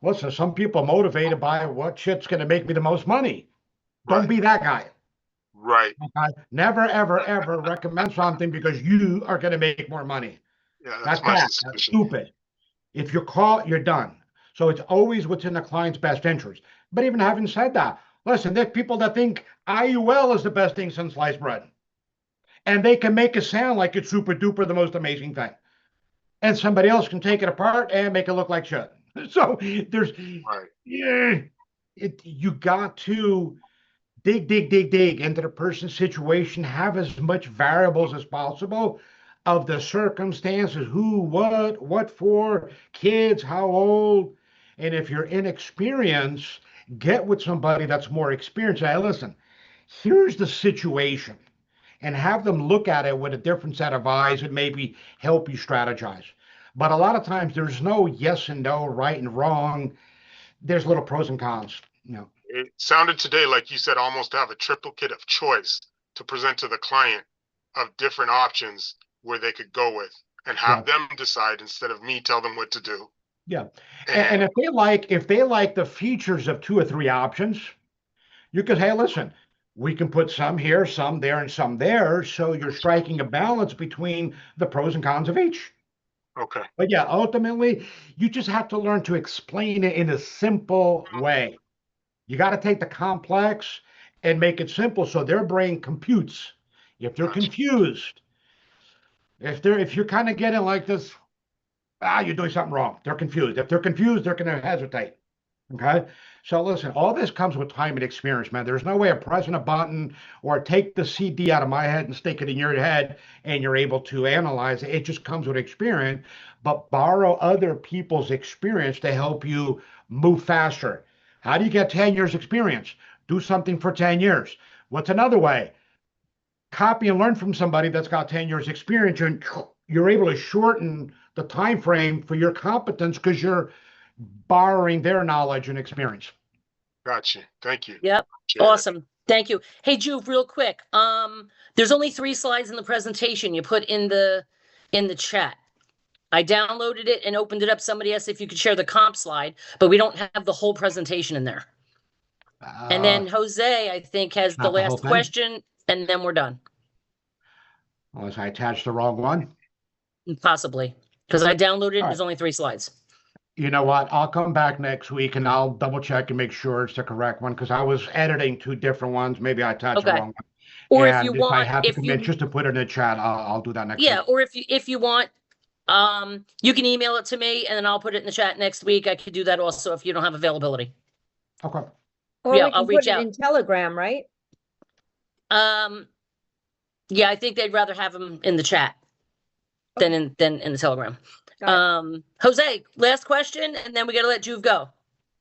Listen, some people are motivated by what shit's going to make me the most money. Don't be that guy.
Right.
Okay? Never, ever, ever recommend something because you are going to make more money.
Yeah,
That's
my
bad.
suspicion.
That's stupid. If you're caught, you're done. So it's always what's in the client's best interest. But even having said that, listen, there's people that think IUL is the best thing since sliced bread. And they can make it sound like it's super duper the most amazing thing. And somebody else can take it apart and make it look like shit. So there's, you got to dig into the person's situation, have as much variables as possible of the circumstances, who, what for, kids, how old. And if you're inexperienced, get with somebody that's more experienced. Hey, listen, here's the situation. And have them look at it with a different set of eyes and maybe help you strategize. But a lot of times there's no yes and no, right and wrong. There's little pros and cons.
It sounded today like you said almost to have a triplicate of choice to present to the client of different options where they could go with and have them decide instead of me tell them what to do.
Yeah. And if they like the features of 2 or 3 options, you could, hey, listen, we can put some here, some there, and some there. So you're striking a balance between the pros and cons of each.
Okay.
But yeah, ultimately, you just have to learn to explain it in a simple way. You got to take the complex and make it simple so their brain computes. If they're confused, if you're kind of getting like this, you're doing something wrong. They're confused. If they're confused, they're going to hesitate. Okay. So listen, all this comes with time and experience, man. There's no way of pressing a button or take the CD out of my head and stick it in your head and you're able to analyze it. It just comes with experience, but borrow other people's experience to help you move faster. How do you get 10 years experience? Do something for 10 years. What's another way? Copy and learn from somebody that's got 10 years experience, and you're able to shorten the time frame for your competence because you're borrowing their knowledge and experience.
Gotcha. Thank you.
Yep. Awesome. Thank you. Hey, Juve, real quick. There's only 3 slides in the presentation you put in the chat. I downloaded it and opened it up. Somebody asked if you could share the comp slide, but we don't have the whole presentation in there. And then Jose, I think, has the last question, and then we're done.
Unless I attached the wrong one.
Possibly, because I downloaded it. There's only 3 slides.
You know what? I'll come back next week and I'll double check and make sure it's the correct one because I was editing 2 different ones. Maybe I attached the wrong one.
Or
and
if you want,
I have to commit just to put it in the chat, I'll do that next week.
Yeah, or if you want, you can email it to me and then I'll put it in the chat next week. I could do that also if you don't have availability.
Okay.
Or
yeah,
we can
I'll reach
put it
out
in Telegram, right?
Yeah, I think they'd rather have them in the chat than in the Telegram. Jose, last question, and then we got to let Juve go.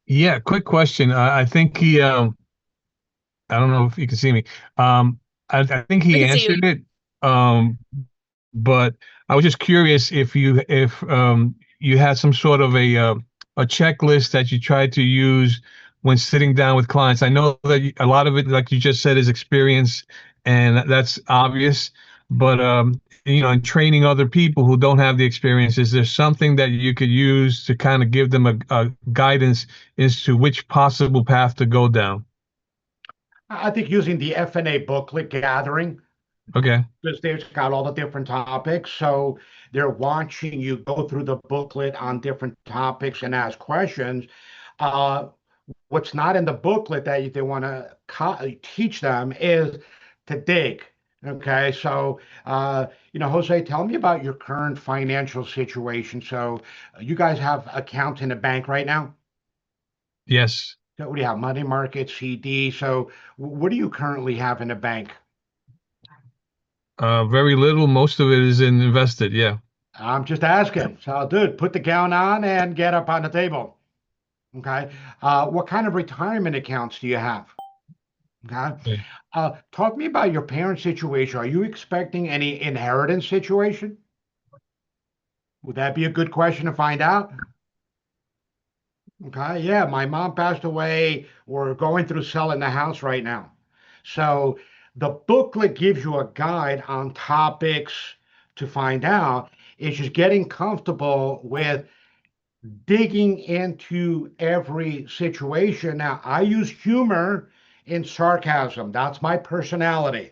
Yeah, quick question. I think he, I don't know if you can see me. I think he answered it. But I was just curious if you had some sort of a checklist that you tried to use when sitting down with clients. I know that a lot of it, like you just said, is experience, and that's obvious. But in training other people who don't have the experience, is there something that you could use to kind of give them a guidance as to which possible path to go down?
I think using the FNA booklet gathering.
Okay.
Because they've got all the different topics. So they're watching you go through the booklet on different topics and ask questions. What's not in the booklet that they want to teach them is to dig. Okay, so Jose, tell me about your current financial situation. So you guys have accounts in a bank right now?
Yes.
So what do you have? Money market, CD. So what do you currently have in a bank?
Very little. Most of it is invested. Yeah.
I'm just asking. So, dude, put the gown on and get up on the table. Okay. What kind of retirement accounts do you have? Okay. Talk to me about your parents' situation. Are you expecting any inheritance situation? Would that be a good question to find out? Okay. Yeah, my mom passed away. We're going through selling the house right now. So the booklet gives you a guide on topics to find out. It's just getting comfortable with digging into every situation. Now, I use humor and sarcasm. That's my personality.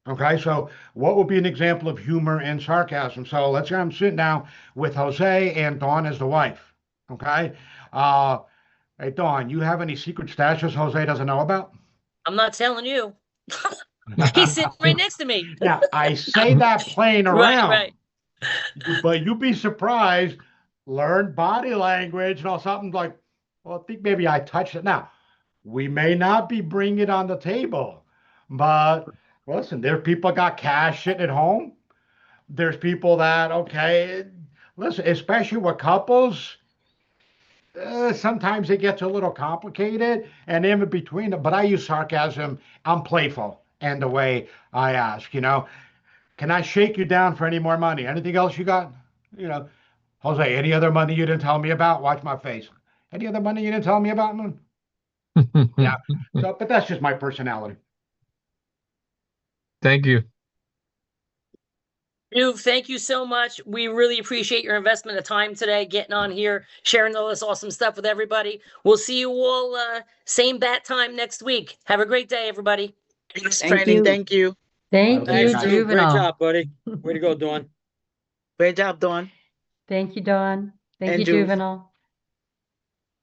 Okay, so what would be an example of humor and sarcasm? So let's say I'm sitting down with Jose and Dawn as the wife. Okay, hey Dawn, you have any secret stashes Jose doesn't know about?
I'm not telling you. He's sitting right next to me.
Now, I say that playing around,
Right.
but you'd be surprised. Learn body language and all something like, well, I think maybe I touched it. Now, we may not be bringing it on the table, but listen, there's people got cash sitting at home. There's people that, okay, listen, especially with couples, sometimes it gets a little complicated and in between, but I use sarcasm. I'm playful and the way I ask, can I shake you down for any more money? Anything else you got? Jose, any other money you didn't tell me about? Watch my face. Any other money you didn't tell me about? Yeah. So, but that's just my personality.
Thank you.
Dude, thank you so much. We really appreciate your investment of time today, getting on here, sharing all this awesome stuff with everybody. We'll see you all same bat time next week. Have a great day, everybody.
Training. Thank you.
Thanks, Dude. Great job, buddy. Way to go, Dawn.
Great job, Dawn.
Thank you, Dawn. Thank
And
you,
Juve.
Juvenile.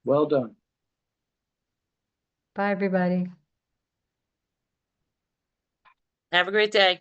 Well done.
Bye, everybody.
Have a great day.